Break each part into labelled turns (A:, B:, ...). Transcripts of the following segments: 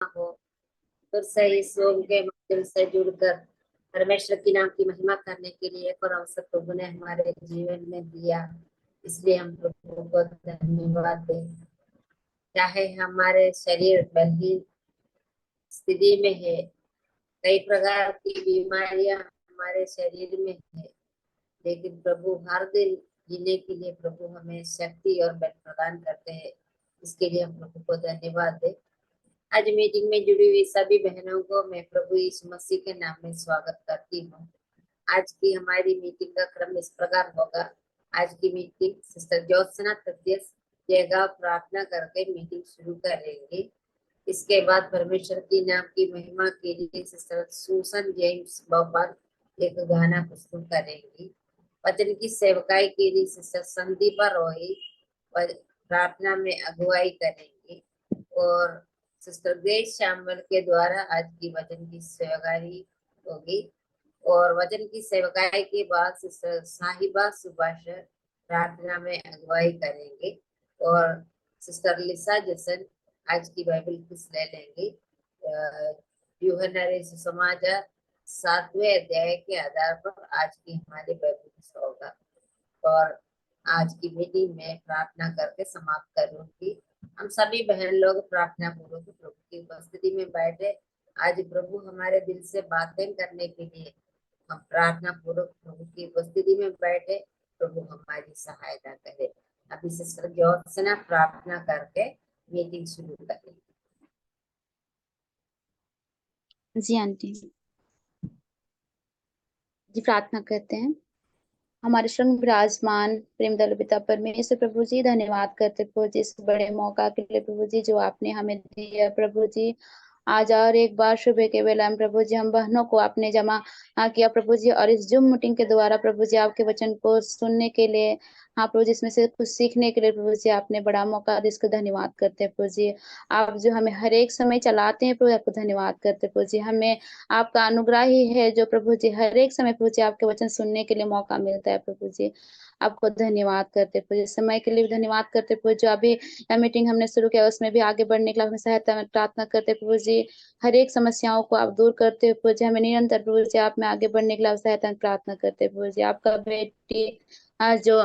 A: हो, फिर से इस योग के माध्यम से जुड़कर परमेश्वर की नाम की महिमा करने के लिए एक और अवसर प्रभु ने हमारे जीवन में दिया। इसलिए हम प्रभु को धन्यवाद दें। चाहे हमारे शरीर बलहीन स्थिति में है, कई प्रकार की बीमारियां हमारे शरीर में है, लेकिन प्रभु हर दिन जीने के लिए प्रभु हमें शक्ति और बल प्रदान करते हैं। इसके लिए हम प्रभु को धन्यवाद दें। आज मीटिंग में जुड़ी हुई सभी बहनों को मैं प्रभु यीशु मसीह के नाम में स्वागत करती हूँ। आज की हमारी मीटिंग का क्रम इस प्रकार होगा। आज की मीटिंग सिस्टर ज्योत्सना तथ्यस जयगांव प्रार्थना करके मीटिंग शुरू करेंगे। इसके बाद परमेश्वर की नाम की महिमा के लिए सिस्टर सुसन जेम्स भोपाल एक गाना प्रस्तुत करेंगी। वचन की सेवकाई के लिए सिस्टर संदीपा रोही प्रार्थना में अगुवाई करेंगी और सिस्टर ग्रेस शामल के द्वारा आज की वचन की सेवकाई होगी। और वचन की सेवकाई के बाद सिस्टर साहिबा सुभाष प्रार्थना में अगुवाई करेंगे और सिस्टर लिसा जसन आज की बाइबल क्विज ले लेंगे। यूहन्ना सुसमाचार 7वें अध्याय के आधार पर आज की हमारी बाइबल क्विज होगा और आज की मीटिंग में प्रार्थना करके समाप्त करूंगी। हम सभी बहन लोग प्रार्थना पूर्वक प्रभु की उपस्थिति में बैठे। आज प्रभु हमारे दिल से बातें करने के लिए हम प्रार्थना पूर्वक प्रभु की उपस्थिति में बैठे। प्रभु हमारी सहायता करे। अभी सिस्टर ज्योत्सना प्रार्थना करके मीटिंग शुरू करेंगे।
B: जी आंटी जी, प्रार्थना करते हैं। हमारे श्रृंग विराजमान प्रेम दल पिता परमेश्वर प्रभु जी, धन्यवाद करते प्रभु जी इस बड़े मौका के लिए प्रभु जी जो आपने हमें दिया प्रभु जी। आज और एक बार सुबह के बेला में प्रभु जी हम बहनों को आपने जमा किया प्रभु जी, और इस जूम मीटिंग के द्वारा प्रभु जी आपके वचन को सुनने के लिए, हाँ प्रभु जी इसमें से कुछ सीखने के लिए प्रभु जी आपने बड़ा मौका दिया, इसको धन्यवाद करते हैं प्रभु जी। आप जो हमें हर एक समय चलाते हैं प्रभु, आपको धन्यवाद करते हैं प्रभु जी। हमें आपका अनुग्रह ही है जो प्रभु जी हर एक समय प्रभु जी आपके वचन सुनने के लिए मौका मिलता है प्रभु जी। आपको धन्यवाद करते प्रभु जी, समय के लिए भी धन्यवाद करते प्रभु। जो अभी मीटिंग हमने शुरू किया उसमें भी आगे बढ़ने के लिए हमें सहायता में प्रार्थना करते प्रभु जी। हर एक समस्याओं को आप दूर करते प्रभु जी। हमें निरंतर प्रभु जी आप में आगे बढ़ने के लिए सहायता में प्रार्थना करते प्रभु जी। आपका बेटी जो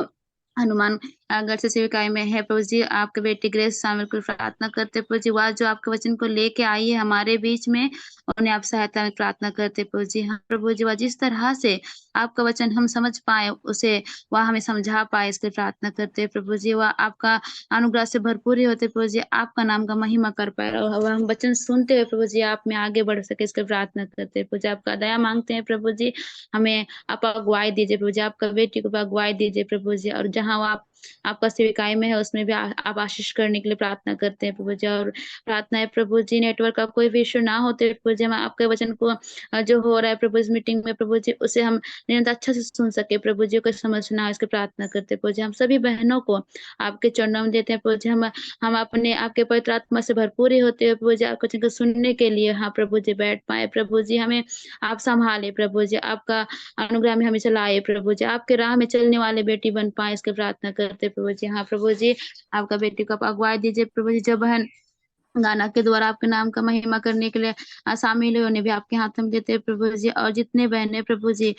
B: हनुमान घर से सेविकाई में है प्रभु जी, आपके बेटी ग्रेस शामिल को प्रार्थना करते प्रभु जी। वह जो आपके वचन को लेके आई है हमारे बीच में, उन्हें आप सहायता में प्रार्थना करते प्रभु जी। हाँ प्रभु जी, वह जिस तरह से आपका वचन हम समझ पाए उसे वह हमें समझा पाए, इसके प्रार्थना करते प्रभु जी। वह आपका अनुग्रह से भरपूर ही होते प्रभु जी, आपका नाम का महिमा कर पाए और वह हम वचन सुनते हुए प्रभु जी आप में आगे बढ़ सके, इसके प्रार्थना करते प्रभु जी। आपका दया मांगते हैं प्रभु जी, हमें आप अगुवाई दीजिए प्रभु जी। आपका बेटी को अगुवाई दीजिए प्रभु जी, और जहाँ आप आपका सेविकाई में है उसमें भी आप आशीष करने के लिए प्रार्थना करते हैं प्रभु जी। और प्रार्थना है प्रभु जी नेटवर्क का कोई भी इश्यू ना होते प्रभु जी, हम आपके वचन को जो हो रहा है प्रभु इस मीटिंग में प्रभु जी उसे हम निरंतर अच्छा से सुन सके प्रभु जी, को समझना इसकी प्रार्थना करते प्रभु जी। हम सभी बहनों को आपके चरणों में देते हैं प्रभु जी। हम अपने आपके पवित्र आत्मा से भरपूर ही होते हैं प्रभु जी, आपके वचन को सुनने के लिए हाँ प्रभु जी बैठ पाए प्रभु जी। हमें आप संभाले प्रभु जी, आपका अनुग्रह में हमें चलाए प्रभु जी, आपके राह में चलने वाले बेटी बन पाए, इसकी प्रार्थना करते प्रभु जी। हाँ प्रभु जी, आपका बेटी को आप अगुवाई दीजिए प्रभु जी। जो बहन गाना के द्वारा आपके नाम का महिमा करने के लिए शामिल हुए, उन्हें भी आपके हाथ में देते हैं प्रभु जी। और जितने बहने प्रभु जी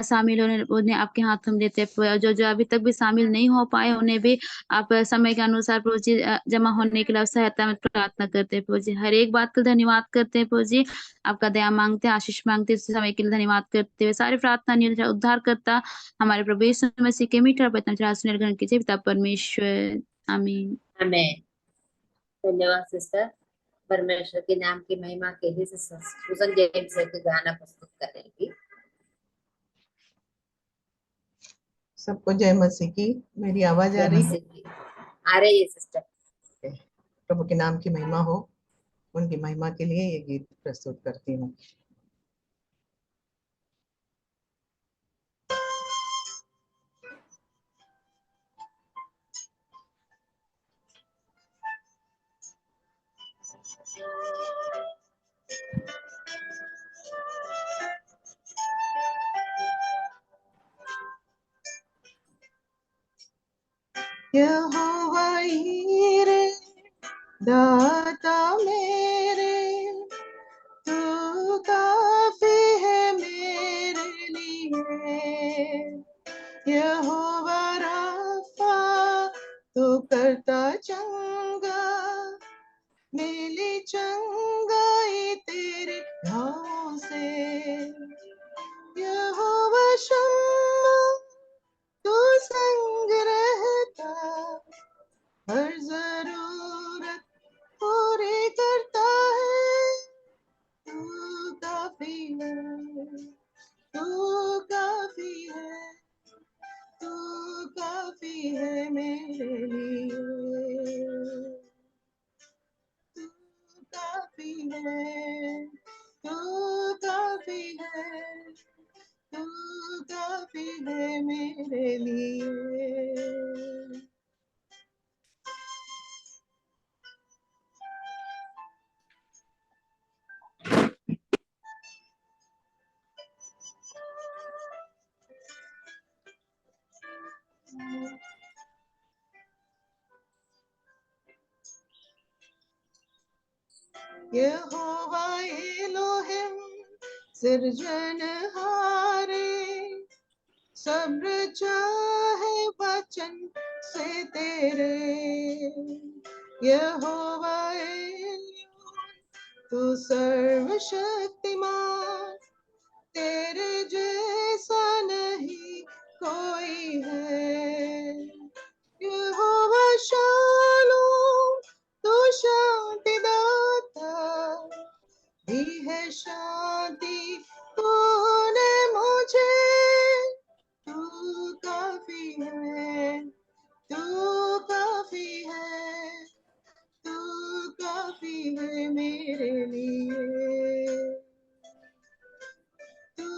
B: शामिल होने उन्हें आपके हाथ में देते हैं। जो जो अभी तक भी शामिल नहीं हो पाए उन्हें भी आप समय के अनुसार प्रभु जी जमा होने के लिए सहायता में प्रार्थना करते हैं प्रभु जी। हर एक बात का धन्यवाद करते हैं प्रभु जी, आपका दया मांगते हैं, आशीष मांगते हैं, इस समय के लिए धन्यवाद करते हुए सारी प्रार्थना उद्धार करता हमारे प्रभु यीशु मसीह के मीठा और पवित्र सुनर कीजिए पिता परमेश्वर, आमीन।
A: आमीन। धन्यवाद सिस्टर। परमेश्वर के नाम की महिमा के लिए सुसन जेम्स एक गाना प्रस्तुत करेंगी।
C: सबको जय मसीह की। मेरी आवाज आ रही है?
A: आ रही है सिस्टर।
C: प्रभु के नाम की महिमा हो, उनकी महिमा के लिए ये गीत प्रस्तुत करती हूँ। यहोवा हीरे दाता मेरे, है, तू काफी है, तू काफी है मेरे लिए। यहोवा एलोहिम सृजनहारे, सब्र चाहे वचन से तेरे। यहोवा एलोहिम तू सर्वशक्तिमान, तेरे जैसा नहीं कोई है। यहोवा शालोम तू शांति दाता, दी है शांति तूने मुझे। तू काफी है, तू काफी है, तू काफी है मेरे लिए। तू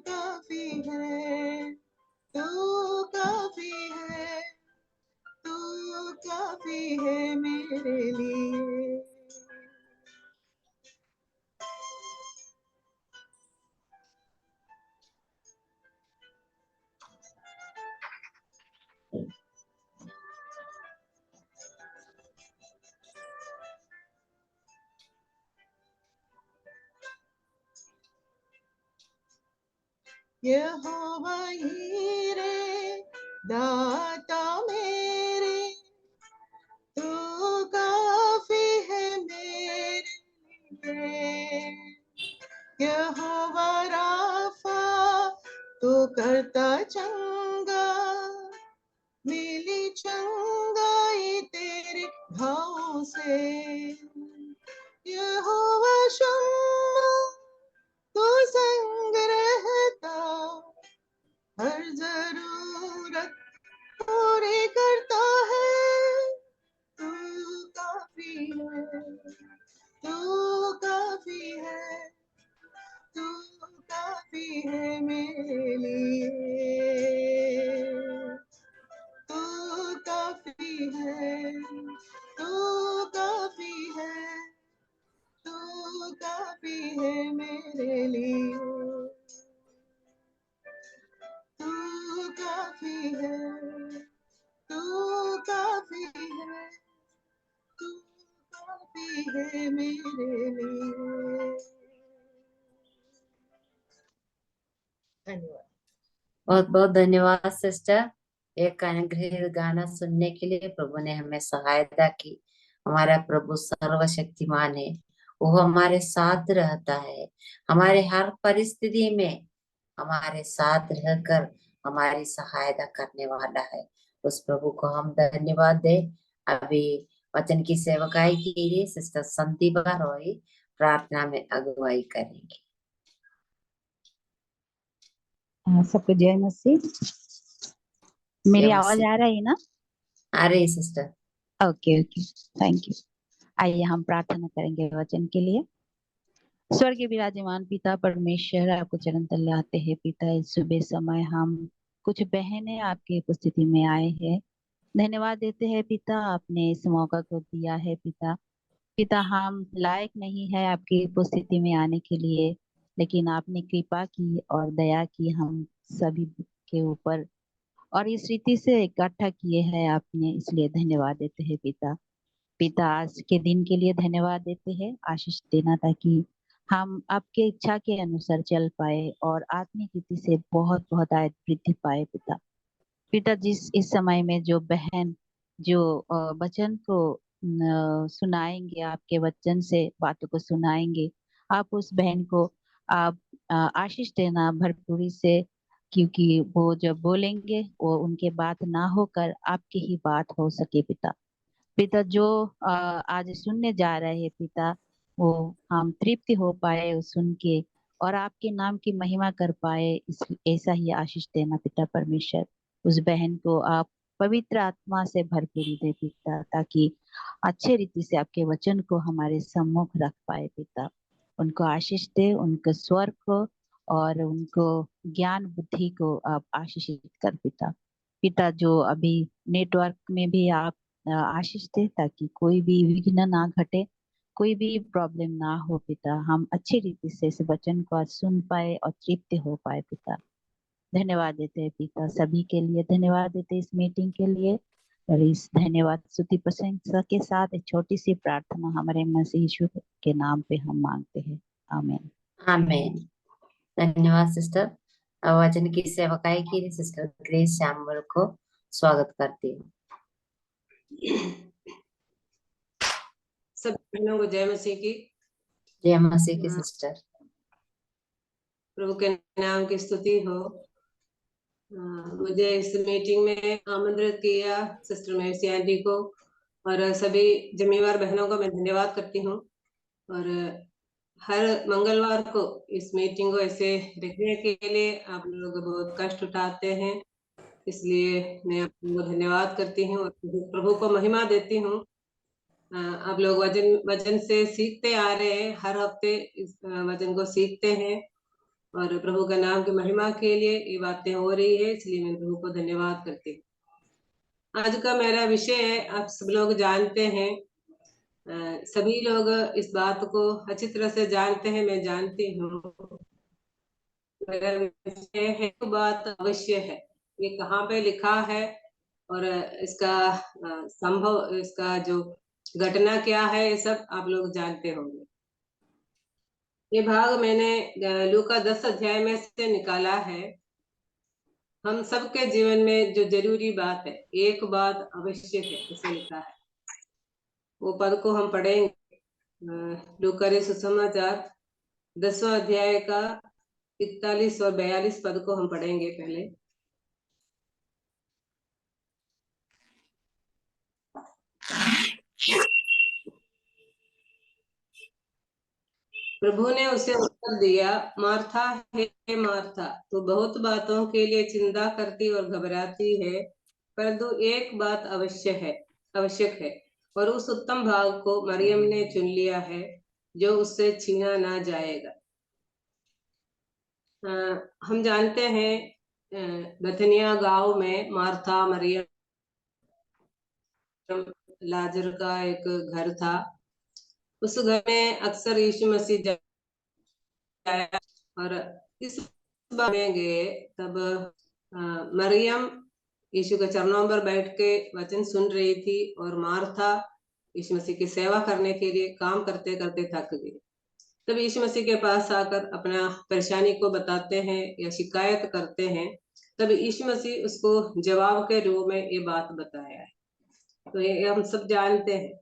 C: काफी है, तू काफी है, तू काफी है मेरे लिए। यहोवा हीरे दाता मेरे, तू काफी है मेरे लिए। यहोवा राफा तू करता चंगा, मिली चंगाई तेरे भाव से। यहोवा शम्मा तू संग रहता, हर जरूरत पूरी करता है। तू काफी है, तू काफी है, तू काफी है मेरे लिए। तू काफी है, तू काफी है, तू काफी है मेरे लिए। तू काफी है, तू काफी है, तू काफी है मेरे लिए। धन्यवाद।
A: बहुत बहुत धन्यवाद सिस्टर, एक अनुग्रहित गाना सुनने के लिए। प्रभु ने हमें सहायता की। हमारा प्रभु सर्वशक्तिमान है, वो हमारे साथ रहता है, हमारे हर परिस्थिति में हमारे साथ रहकर हमारी सहायता करने वाला है। उस प्रभु को हम धन्यवाद दें। अभी वचन की सेवकाई के लिए सिस्टर संदीपा रॉय प्रार्थना में अगुवाई करेंगे।
D: सबको जय मसीह। मेरी
A: जय
D: आवाज
A: मसीह।
D: आ रही है ना?
A: आ रही sister.
D: Okay okay, thank you. आइए हम प्रार्थना करेंगे वचन के लिए। स्वर्गीय विराजमान पिता परमेश्वर, आपको चरण तले आते हैं पिता। इस सुबह समय हम कुछ बहनें आपकी उपस्थिति में आए हैं। धन्यवाद देते हैं पिता, आपने इस मौका को दिया है पिता। पिता हम लायक नहीं है आपकी उपस्थिति में आने के लिए, लेकिन आपने कृपा की और दया की हम सभी के ऊपर, और इस रीति से इकट्ठा किए हैं आपने, इसलिए धन्यवाद देते हैं पिता। पिता आज के दिन के लिए धन्यवाद देते हैं, आशीष देना ताकि हम आपके इच्छा के अनुसार चल पाए और आत्मिक रीति से बहुत बहुत आयत वृद्धि पाए पिता। पिता जिस इस समय में जो बहन जो वचन को सुनाएंगे, आपके वचन से बातों को सुनाएंगे, आप उस बहन को आप आशीष देना भरपूरी से, क्योंकि वो जब बोलेंगे वो उनके बात ना होकर आपकी ही बात हो सके पिता। पिता जो आज सुनने जा रहे हैं पिता, वो हम तृप्ति हो पाए उस सुन के, और आपके नाम की महिमा कर पाए, इस ऐसा ही आशीष देना पिता परमेश्वर। उस बहन को आप पवित्र आत्मा से भरपूरी दे पिता, ताकि अच्छे रीति से आपके वचन को हमारे सम्मुख रख पाए पिता। उनको आशीष दे, उनके स्वर को और उनको ज्ञान बुद्धि को आप आशीषित कर पिता। पिता जो अभी नेटवर्क में भी आप आशीष दे, ताकि कोई भी विघ्न ना घटे, कोई भी प्रॉब्लम ना हो पिता। हम अच्छी रीति से इस वचन को आज सुन पाए और तृप्त हो पाए पिता। धन्यवाद देते हैं पिता सभी के लिए, धन्यवाद देते हैं इस मीटिंग के लिए। और इस धन्यवाद स्तुति प्रशंसा के साथ एक छोटी सी प्रार्थना हमारे मसीह यीशु के नाम पे हम मांगते हैं, आमीन।
A: आमीन। धन्यवाद सिस्टर। वचन की सेवकाई के लिए सिस्टर ग्रेस श्यामल को स्वागत करती हूँ।
E: सब बहनों को जय मसीह की।
A: जय मसीह की सिस्टर।
E: प्रभु के नाम की स्तुति हो। मुझे इस मीटिंग में आमंत्रित किया सिस्टर मेर्सी आंटी को और सभी जिम्मेवार बहनों को मैं धन्यवाद करती हूँ। और हर मंगलवार को इस मीटिंग को ऐसे रखने के लिए आप लोग बहुत कष्ट उठाते हैं, इसलिए मैं आप लोगों को धन्यवाद करती हूँ और प्रभु को महिमा देती हूँ। आप लोग वचन से सीखते आ रहे हैं, हर हफ्ते इस वचन को सीखते हैं और प्रभु का नाम की महिमा के लिए ये बातें हो रही है, इसलिए मैं प्रभु को धन्यवाद करती हूँ। आज का मेरा विषय है, आप सब लोग जानते हैं, सभी लोग इस बात को अच्छी तरह से जानते हैं, मैं जानती हूँ। मेरा विषय है एक बात अवश्य है। ये कहाँ पे लिखा है और इसका संभव, इसका जो घटना क्या है, ये सब आप लोग जानते होंगे। ये भाग मैंने लूका 10 अध्याय में से निकाला है। हम सबके जीवन में जो जरूरी बात है, एक बात अवश्य है, इसे लिखा है। वो पद को हम पढ़ेंगे। लूका सुसमाचार 10वां अध्याय का 41 और 42 पद को हम पढ़ेंगे पहले। प्रभु ने उसे उत्तर दिया, मार्था हे मार्था, तू बहुत बातों के लिए चिंता करती और घबराती है, परंतु एक बात आवश्यक है और उस उत्तम भाग को मरियम ने चुन लिया है, जो उससे छीना ना जाएगा। हम जानते हैं बथनिया गांव में मार्था, मरियम, लाजर का एक घर था। उस घर में अक्सर यीशु मसीह जाया और इस बार में गए तब मरियम यीशु के चरणों पर बैठ के वचन सुन रही थी और मार्था यीशु मसीह की सेवा करने के लिए काम करते करते थक गई। तब यीशु मसीह के पास आकर अपना परेशानी को बताते हैं या शिकायत करते हैं, तब यीशु मसीह उसको जवाब के रूप में ये बात बताया है। तो ये हम सब जानते हैं।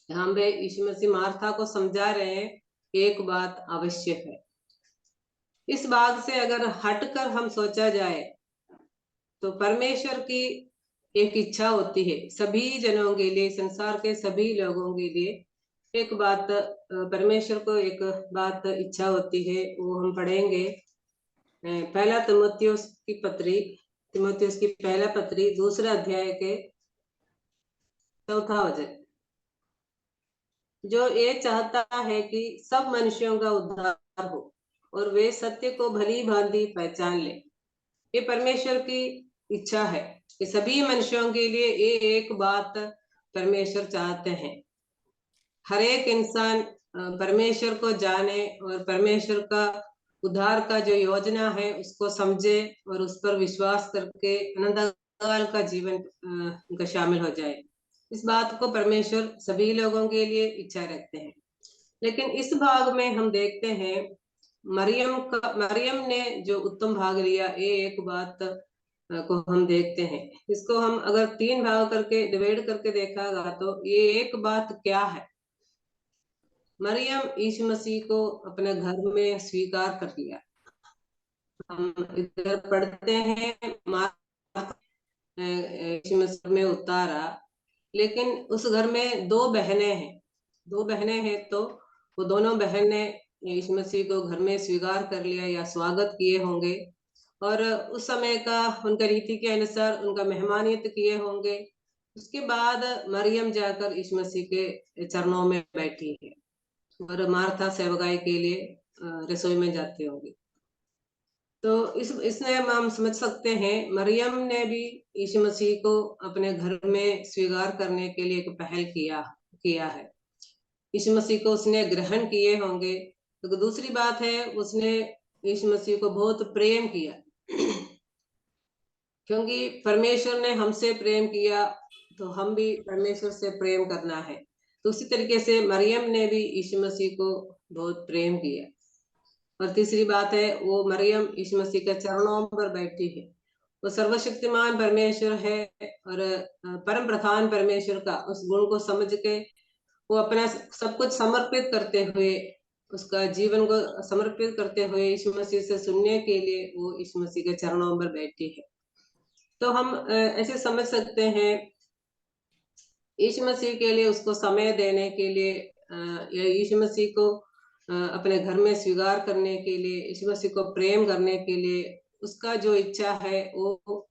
E: यहाँ पे यीशु मसीह मार्था को समझा रहे हैं, एक बात आवश्यक है। इस बात से अगर हटकर हम सोचा जाए तो परमेश्वर की एक इच्छा होती है सभी जनों के लिए, संसार के सभी लोगों के लिए एक बात, परमेश्वर को एक बात इच्छा होती है। वो हम पढ़ेंगे पहला तीमुथियुस की पहला पत्री 2 अध्याय के 4 वचन, जो ये चाहता है कि सब मनुष्यों का उद्धार हो और वे सत्य को भली भांति पहचान ले। ये परमेश्वर की इच्छा है कि सभी मनुष्यों के लिए ये एक बात परमेश्वर चाहते हैं, हर एक इंसान परमेश्वर को जाने और परमेश्वर का उद्धार का जो योजना है उसको समझे और उस पर विश्वास करके अनंत काल का जीवन उनका शामिल हो जाए। इस बात को परमेश्वर सभी लोगों के लिए इच्छा रखते हैं। लेकिन इस भाग में हम देखते हैं मरियम ने जो उत्तम भाग लिया, ये एक बात को हम देखते हैं। इसको हम अगर 3 भाग करके डिवाइड करके देखागा तो ये एक बात क्या है। मरियम यीशु मसीह को अपने घर में स्वीकार कर लिया। हम इधर पढ़ते हैं यीशु मसीह में उतारा, लेकिन उस घर में 2 बहनें हैं तो वो दोनों बहन ने यीशु मसीह को घर में स्वीकार कर लिया या स्वागत किए होंगे। और उस समय का उनका रीति के अनुसार उनका मेहमानियत किए होंगे। उसके बाद मरियम जाकर यीशु मसीह के चरणों में बैठी है और मार्था सेवकाई के लिए रसोई में जाते होंगे। तो इसने हम समझ सकते हैं मरियम ने भी यीशु मसीह को अपने घर में स्वीकार करने के लिए एक पहल किया है। यीशु मसीह को उसने ग्रहण किए होंगे। तो दूसरी बात है, उसने यीशु मसीह को बहुत प्रेम किया क्योंकि परमेश्वर ने हमसे प्रेम किया तो हम भी परमेश्वर से प्रेम करना है। तो उसी तरीके से मरियम ने भी यीशु मसीह को बहुत प्रेम किया। और तीसरी बात है, वो मरियम यीशु मसीह के चरणों पर बैठी है। वो सर्वशक्तिमान परमेश्वर है और परम प्रधान परमेश्वर का उस गुण को समझ के वो अपना सब कुछ समर्पित करते हुए, उसका जीवन को समर्पित करते हुए यीशु मसीह से सुनने के लिए वो यीशु मसीह के चरणों पर बैठी है। तो हम ऐसे समझ सकते हैं यीशु मसीह के लिए उसको समय देने के लिए, यीशु मसीह को अपने घर में स्वीकार करने के लिए, यीशु मसीह को प्रेम करने के लिए उसका जो इच्छा है वो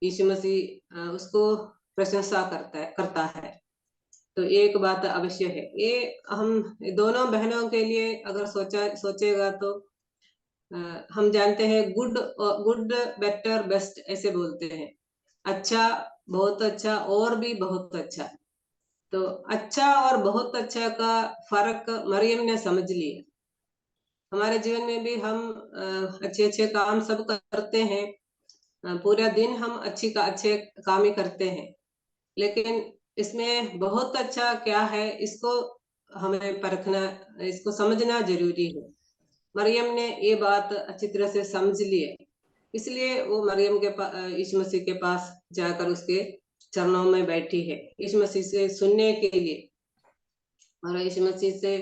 E: यीशु मसीह उसको प्रशंसा करता है। तो एक बात अवश्य है, ये हम दोनों बहनों के लिए अगर सोचेगा तो हम जानते हैं गुड बेटर बेस्ट ऐसे बोलते हैं, अच्छा, बहुत अच्छा और भी बहुत अच्छा। तो अच्छा और बहुत अच्छा का फर्क मरियम ने समझ लिया। हमारे जीवन में भी हम अच्छे काम सब करते हैं, पूरा दिन हम अच्छे काम ही करते हैं, लेकिन इसमें बहुत अच्छा क्या है इसको हमें परखना, इसको समझना जरूरी है। मरियम ने ये बात अच्छी तरह से समझ ली है, इसलिए वो मरियम के यीशु मसीह के पास जाकर उसके चरणों में बैठी है, यीशु मसीह से सुनने के लिए और यीशु मसीह से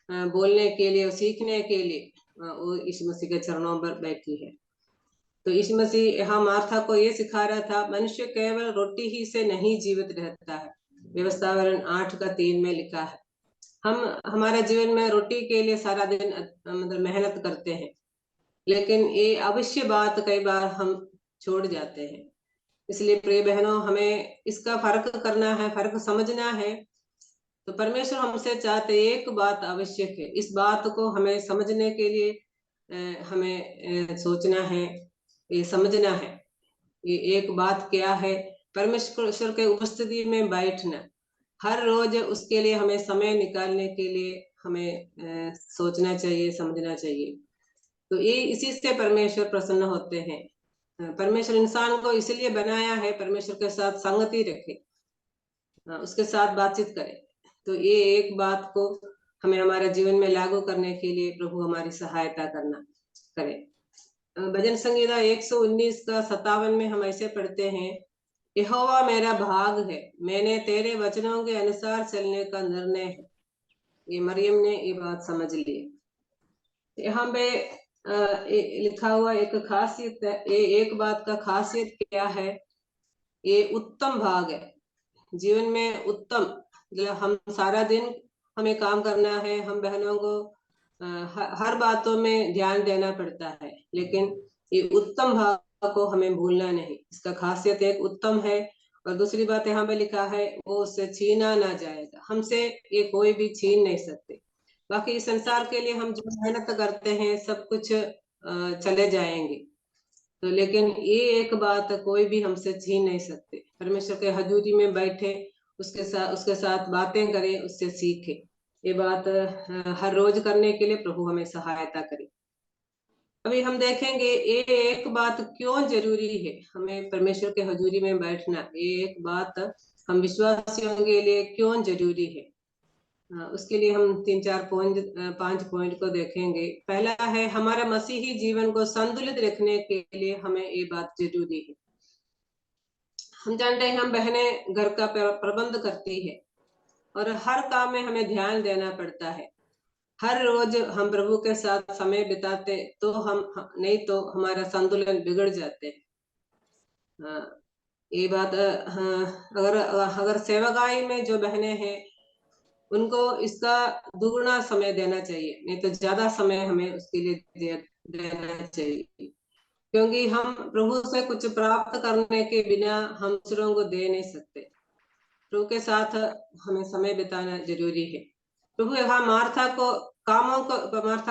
E: बोलने के लिए और सीखने के लिए वो यीशु मसीह के चरणों पर बैठी है। तो यीशु मसीह यहाँ मार्था को ये सिखा रहा था, मनुष्य केवल रोटी ही से नहीं जीवित रहता है, व्यवस्था वरण 8:3 में लिखा है। हम हमारे जीवन में रोटी के लिए सारा दिन मतलब मेहनत करते हैं, लेकिन ये अवश्य बात कई बार हम छोड़ जाते हैं। इसलिए प्रिय बहनों, हमें इसका फर्क करना है, फर्क समझना है। तो परमेश्वर हमसे चाहते एक बात आवश्यक है, इस बात को हमें समझने के लिए हमें सोचना है, ये समझना है। ये एक बात क्या है, परमेश्वर के उपस्थिति में बैठना, हर रोज उसके लिए हमें समय निकालने के लिए हमें सोचना चाहिए, समझना चाहिए। तो ये इसी से परमेश्वर प्रसन्न होते हैं। परमेश्वर इंसान को इसलिए बनाया है, परमेश्वर के साथ संगति रखे, उसके साथ बातचीत करे। तो ये एक बात को हमें हमारे जीवन में लागू करने के लिए प्रभु हमारी सहायता करे। भजन संगीता 119 का 57 में हम ऐसे पढ़ते हैं, यहोवा मेरा भाग है, मैंने तेरे वचनों के अनुसार चलने का निर्णय है। ये मरियम ने ये बात समझ ली। यहाँ पे लिखा हुआ एक खासियत है, ये एक बात का खासियत क्या है, ये उत्तम भाग है जीवन में। उत्तम मतलब हम सारा दिन हमें काम करना है, हम बहनों को हर बातों में ध्यान देना पड़ता है, लेकिन ये उत्तम भाव को हमें भूलना नहीं। इसका खासियत एक उत्तम है, और दूसरी बात यहाँ पे लिखा है वो उससे छीना ना जाएगा, हमसे ये कोई भी छीन नहीं सकते। बाकी इस संसार के लिए हम जो मेहनत करते हैं सब कुछ चले जाएंगे, तो लेकिन ये एक बात कोई भी हमसे छीन नहीं सकते। परमेश्वर के हजूरी में बैठे, उसके साथ बातें करें, उससे सीखे। ये बात हर रोज करने के लिए प्रभु हमें सहायता करे। अभी हम देखेंगे ये एक बात क्यों जरूरी है, हमें परमेश्वर के हजूरी में बैठना, ये एक बात हम विश्वासियों के लिए क्यों जरूरी है। उसके लिए हम 5 पॉइंट को देखेंगे। पहला है, हमारा मसीही जीवन को संतुलित रखने के लिए हमें ये बात जरूरी है। हम जानते हैं हम बहनें घर का प्रबंध करती है और हर काम में हमें ध्यान देना पड़ता है। हर रोज हम प्रभु के साथ समय बिताते तो हम नहीं तो हमारा संतुलन बिगड़ जाते हैं। ये बात अगर सेवकाई में जो बहनें हैं उनको इसका दुगुना समय देना चाहिए, नहीं तो ज्यादा समय हमें उसके लिए देना चाहिए। क्योंकि हम प्रभु से कुछ प्राप्त करने के बिना हम दूसरों को दे नहीं सकते। प्रभु के साथ हमें समय बिताना जरूरी है। प्रभु यहाँ मार्था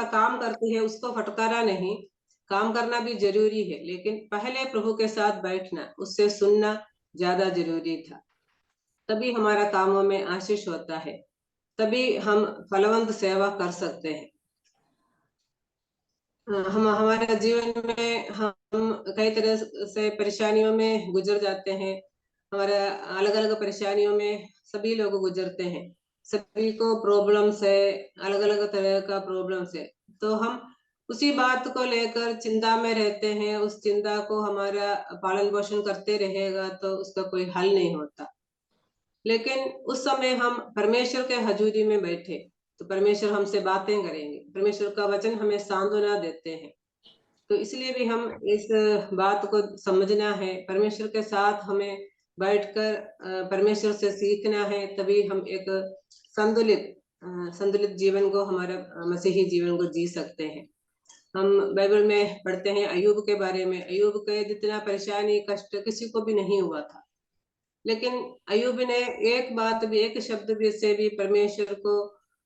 E: काम करती है, उसको फटकारा नहीं, काम करना भी जरूरी है, लेकिन पहले प्रभु के साथ बैठना, उससे सुनना ज्यादा जरूरी था। तभी हमारा कामों में आशीष होता है, तभी हम फलवंत सेवा कर सकते हैं। हम हमारे जीवन में हम कई तरह से परेशानियों में गुजर जाते हैं। हमारे अलग अलग परेशानियों में सभी लोग गुजरते हैं, सभी को प्रॉब्लम्स है, अलग अलग तरह का प्रॉब्लम्स है। तो हम उसी बात को लेकर चिंता में रहते हैं, उस चिंता को हमारा पालन पोषण करते रहेगा तो उसका कोई हल नहीं होता। लेकिन उस समय हम परमेश्वर के हजूरी में बैठे तो परमेश्वर हमसे बातें करेंगे, परमेश्वर का वचन हमें सांत्वना देते हैं। तो इसलिए भी हम इस बात को समझना है, परमेश्वर के साथ हमें बैठकर परमेश्वर से सीखना है, तभी हम एक संतुलित जीवन को, हमारा मसीही जीवन को जी सकते हैं। हम बाइबल में पढ़ते हैं अय्यूब के बारे में। अय्यूब के जितना परेशानी कष्ट किसी को भी नहीं हुआ था, लेकिन अय्यूब ने एक बात भी, एक शब्द भी से भी परमेश्वर को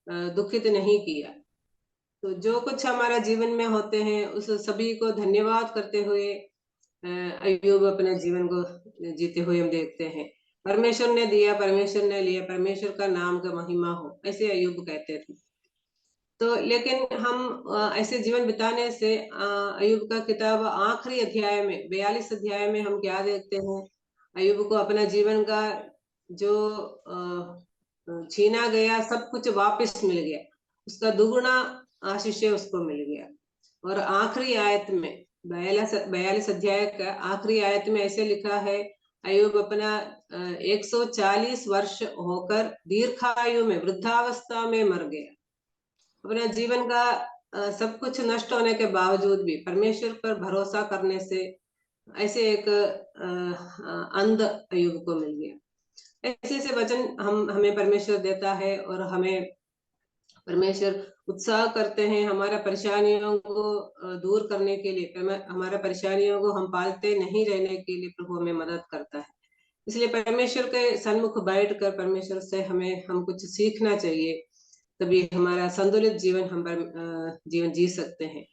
E: दुखित नहीं किया। तो जो कुछ हमारा जीवन में होते हैं उस सभी को धन्यवाद करते हुए अय्यूब अपने जीवन को जीते हुए हम देखते हैं। परमेश्वर ने दिया, परमेश्वर ने लिया, परमेश्वर का नाम का महिमा हो, ऐसे अय्यूब कहते थे। तो लेकिन हम ऐसे जीवन बिताने से अय्यूब का किताब आखिरी अध्याय में 42 अध्याय में हम क्या देखते हैं, अय्यूब को अपना जीवन का जो छीना गया सब कुछ वापस मिल गया, उसका दुगुना आशीष उसको मिल गया। और आखिरी आयत में 42 अध्याय का आखिरी आयत में ऐसे लिखा है, अय्यूब अपना 140 वर्ष होकर दीर्घायु में वृद्धावस्था में मर गया। अपना जीवन का सब कुछ नष्ट होने के बावजूद भी परमेश्वर पर भरोसा करने से ऐसे एक अंध अय्यूब को मिल गया। ऐसे ऐसे वचन हमें परमेश्वर देता है और हमें परमेश्वर उत्साह करते हैं हमारा परेशानियों को दूर करने के लिए, हमारा परेशानियों को हम पालते नहीं रहने के लिए प्रभु हमें मदद करता है। इसलिए परमेश्वर के सन्मुख बैठकर परमेश्वर से हम कुछ सीखना चाहिए, तभी हमारा संतुलित जीवन हम जीवन जी सकते हैं।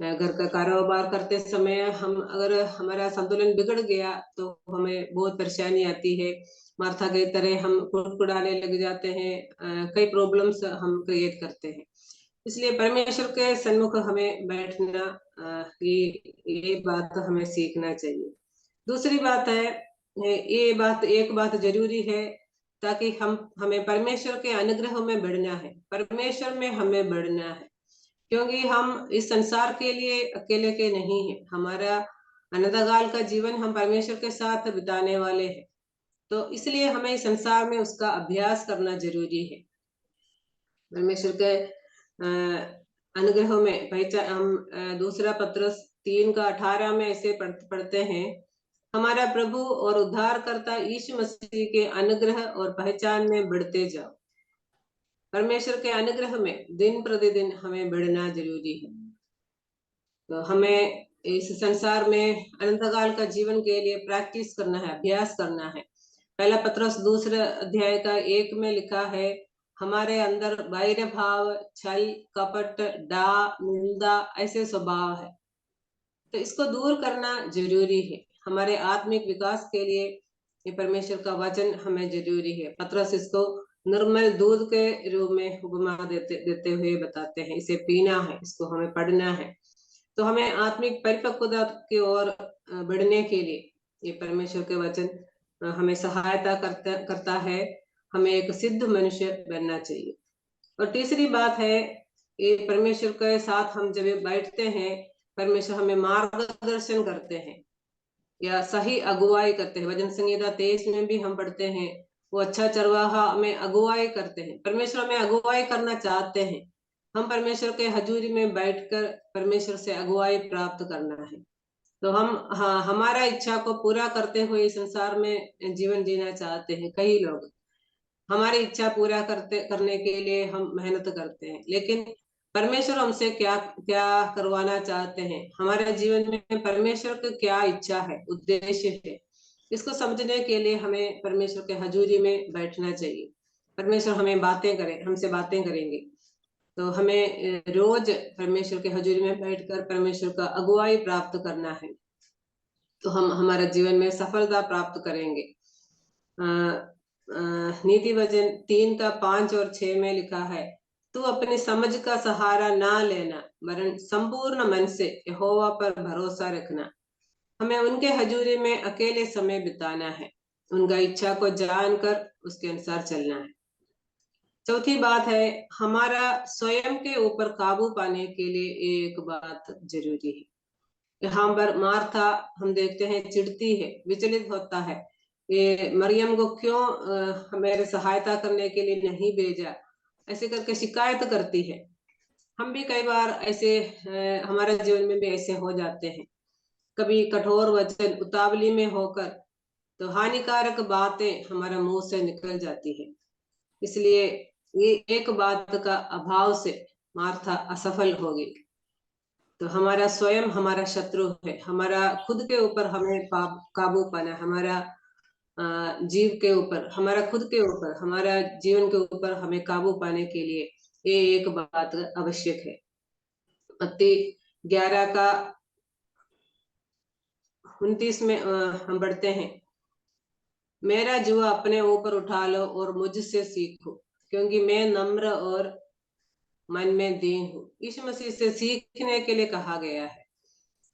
E: घर का कारोबार करते समय अगर हमारा संतुलन बिगड़ गया तो हमें बहुत परेशानी आती है। मार्था की तरह हम कुड़कुड़ाने लग जाते हैं, कई प्रॉब्लम्स हम क्रिएट करते हैं। इसलिए परमेश्वर के सन्मुख हमें बैठना, ये बात हमें सीखना चाहिए। दूसरी बात है, एक बात जरूरी है, ताकि हमें परमेश्वर के अनुग्रह में बढ़ना है, परमेश्वर में हमें बढ़ना है, क्योंकि हम इस संसार के लिए अकेले के नहीं है। हमारा अनंतकाल का जीवन हम परमेश्वर के साथ बिताने वाले हैं, तो इसलिए हमें इस संसार में उसका अभ्यास करना जरूरी है। परमेश्वर के अनुग्रह में हम दूसरा पत्रस 3:18 में ऐसे पढ़ते हैं, हमारा प्रभु और उद्धारकर्ता यीशु मसीह के अनुग्रह और पहचान में बढ़ते जाओ। परमेश्वर के अनुग्रह में दिन प्रतिदिन हमें बढ़ना जरूरी है। तो हमें इस संसार में अनंतकाल का जीवन के लिए प्रैक्टिस करना है, अभ्यास करना है। पहला पत्रस 2 अध्याय का 1 में लिखा है, हमारे अंदर वैर भाव, छल, कपट, डा, निंदा ऐसे स्वभाव है, तो इसको दूर करना जरूरी है। हमारे आत्मिक विकास के लिए ये परमेश्वर का वचन हमें जरूरी है। पत्रस इसको निर्मल दूध के रूप में उपमा देते हुए बताते हैं, इसे पीना है, इसको हमें पढ़ना है। तो हमें आत्मिक परिपक्वता की ओर बढ़ने के लिए ये परमेश्वर के वचन हमें सहायता करता है। हमें एक सिद्ध मनुष्य बनना चाहिए। और तीसरी बात है, ये परमेश्वर के साथ हम जब बैठते हैं, परमेश्वर हमें मार्गदर्शन करते हैं या सही अगुवाई करते हैं। भजन संहिता 23 में भी हम पढ़ते हैं, वो अच्छा चरवाहा हमें अगुवाई करते हैं। परमेश्वर हमें अगुवाई करना चाहते हैं। हम परमेश्वर के हजूरी में बैठकर परमेश्वर से अगुवाई प्राप्त करना है। तो हमारा इच्छा को पूरा करते हुए संसार में जीवन जीना चाहते हैं। कई लोग हमारी इच्छा पूरा करने के लिए हम मेहनत करते हैं, लेकिन परमेश्वर हमसे क्या क्या करवाना चाहते हैं, हमारे जीवन में परमेश्वर की क्या इच्छा है, उद्देश्य है, इसको समझने के लिए हमें परमेश्वर के हजूरी में बैठना चाहिए। परमेश्वर हमें बातें करें, हमसे बातें करेंगे, तो हमें रोज परमेश्वर के हजूरी में बैठकर परमेश्वर का अगुवाई प्राप्त करना है, तो हम हमारे जीवन में सफलता प्राप्त करेंगे। नीति वचन 3:5 और 6 में लिखा है, तू अपनी समझ का सहारा ना लेना, वरन संपूर्ण मन से यहोवा पर भरोसा रखना। हमें उनके हजूरी में अकेले समय बिताना है, उनका इच्छा को जानकर उसके अनुसार चलना है। चौथी बात है, हमारा स्वयं के ऊपर काबू पाने के लिए एक बात जरूरी है। यहाँ पर मार्था हम देखते हैं चिढ़ती है, विचलित होता है, ये मरियम को क्यों मेरे सहायता करने के लिए नहीं भेजा, ऐसे करके शिकायत करती है। हम भी कई बार ऐसे हमारे जीवन में भी ऐसे हो जाते हैं, कभी कठोर वचन उतावली में होकर तो हानिकारक बातें हमारे मुंह से निकल जाती है। इसलिए ये एक बात का अभाव से मार्था असफल होगी। तो हमारा स्वयं हमारा शत्रु है, हमारा खुद के ऊपर हमें काबू पाना, हमारा जीव के ऊपर, हमारा खुद के ऊपर, हमारा जीवन के ऊपर हमें काबू पाने के लिए ये एक बात आवश्यक है। मत्ती 11:29 में हम पढ़ते हैं, मेरा जुआ अपने ऊपर उठा लो और मुझसे सीखो, क्योंकि मैं नम्र और मन में दीन हूँ। यीशु मसीह से सीखने के लिए कहा गया है।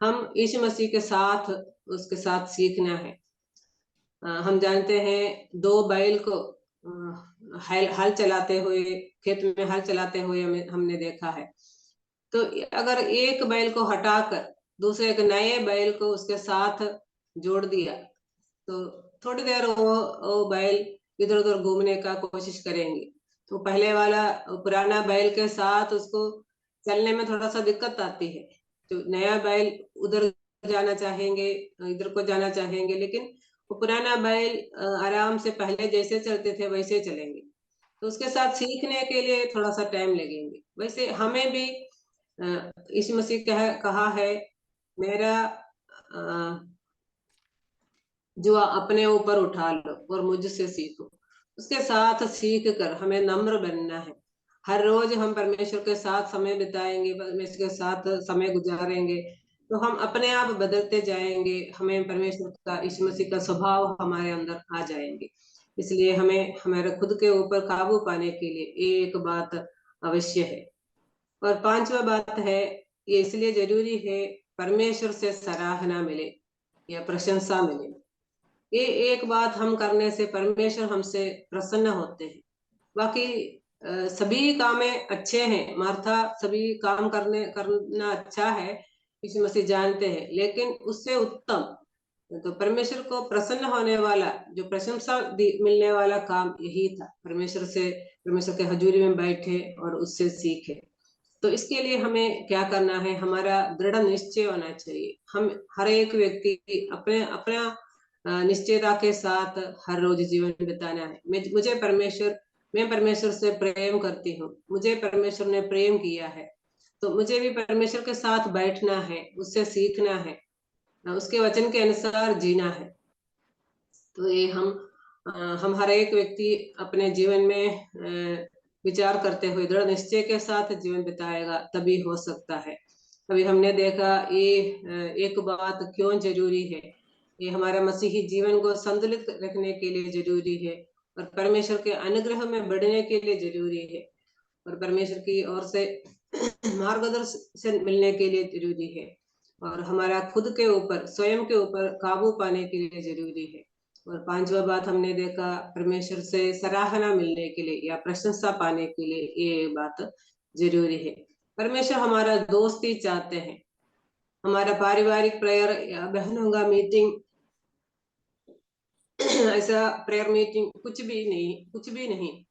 E: हम यीशु मसीह के साथ, उसके साथ सीखना है। हम जानते हैं 2 बैल को हल चलाते हुए, खेत में हल चलाते हुए हमने देखा है। तो अगर एक बैल को हटाकर दूसरे एक नए बैल को उसके साथ जोड़ दिया, तो थोड़ी देर वो बैल इधर उधर घूमने का कोशिश करेंगे। तो पहले वाला पुराना बैल के साथ उसको चलने में थोड़ा सा दिक्कत आती है, तो नया बैल उधर जाना चाहेंगे, इधर को जाना चाहेंगे, लेकिन वो पुराना बैल आराम से पहले जैसे चलते थे वैसे चलेंगे। तो उसके साथ सीखने के लिए थोड़ा सा टाइम लगेंगे। वैसे हमें भी यीशु मसीह कहा है, मेरा जो अपने ऊपर उठा लो और मुझसे सीखो। उसके साथ सीख कर हमें नम्र बनना है। हर रोज हम परमेश्वर के साथ समय बिताएंगे, परमेश्वर के साथ समय गुजारेंगे, तो हम अपने आप बदलते जाएंगे। हमें परमेश्वर का, यीशु मसीह का स्वभाव हमारे अंदर आ जाएंगे। इसलिए हमें हमारे खुद के ऊपर काबू पाने के लिए एक बात अवश्य है। और 5वां बात है, ये इसलिए जरूरी है, परमेश्वर से सराहना मिले या प्रशंसा मिले। ये एक बात हम करने से परमेश्वर हमसे प्रसन्न होते हैं। बाकी सभी काम अच्छे हैं, मार्था सभी काम करना अच्छा है, यीशु मसीह जानते हैं, लेकिन उससे उत्तम तो परमेश्वर को प्रसन्न होने वाला, जो प्रशंसा मिलने वाला काम यही था। परमेश्वर के हजूरी में बैठे और उससे सीखे। तो इसके लिए हमें क्या करना है, हमारा दृढ़ निश्चय होना चाहिए। हम हर एक व्यक्ति अपना निश्चयता के साथ हर रोज जीवन बिताना है। मैं परमेश्वर से प्रेम करती हूँ, मुझे परमेश्वर ने प्रेम किया है, तो मुझे भी परमेश्वर के साथ बैठना है, उससे सीखना है, उसके वचन के अनुसार जीना है। तो ये हम हर एक व्यक्ति अपने जीवन में विचार करते हुए दृढ़ निश्चय के साथ जीवन बिताएगा, तभी हो सकता है। अभी हमने देखा ये एक बात क्यों जरूरी है, ये हमारा मसीही जीवन को संतुलित रखने के लिए जरूरी है, और परमेश्वर के अनुग्रह में बढ़ने के लिए जरूरी है, और परमेश्वर की ओर से मार्गदर्शन मिलने के लिए जरूरी है, और हमारा खुद के ऊपर, स्वयं के ऊपर काबू पाने के लिए जरूरी है। और 5वां बात हमने देखा, परमेश्वर से सराहना मिलने के लिए या प्रशंसा पाने के लिए ये बात जरूरी है। परमेश्वर हमारा दोस्ती चाहते हैं। हमारा पारिवारिक प्रेयर या बहनों का मीटिंग, ऐसा प्रेयर मीटिंग कुछ भी नहीं।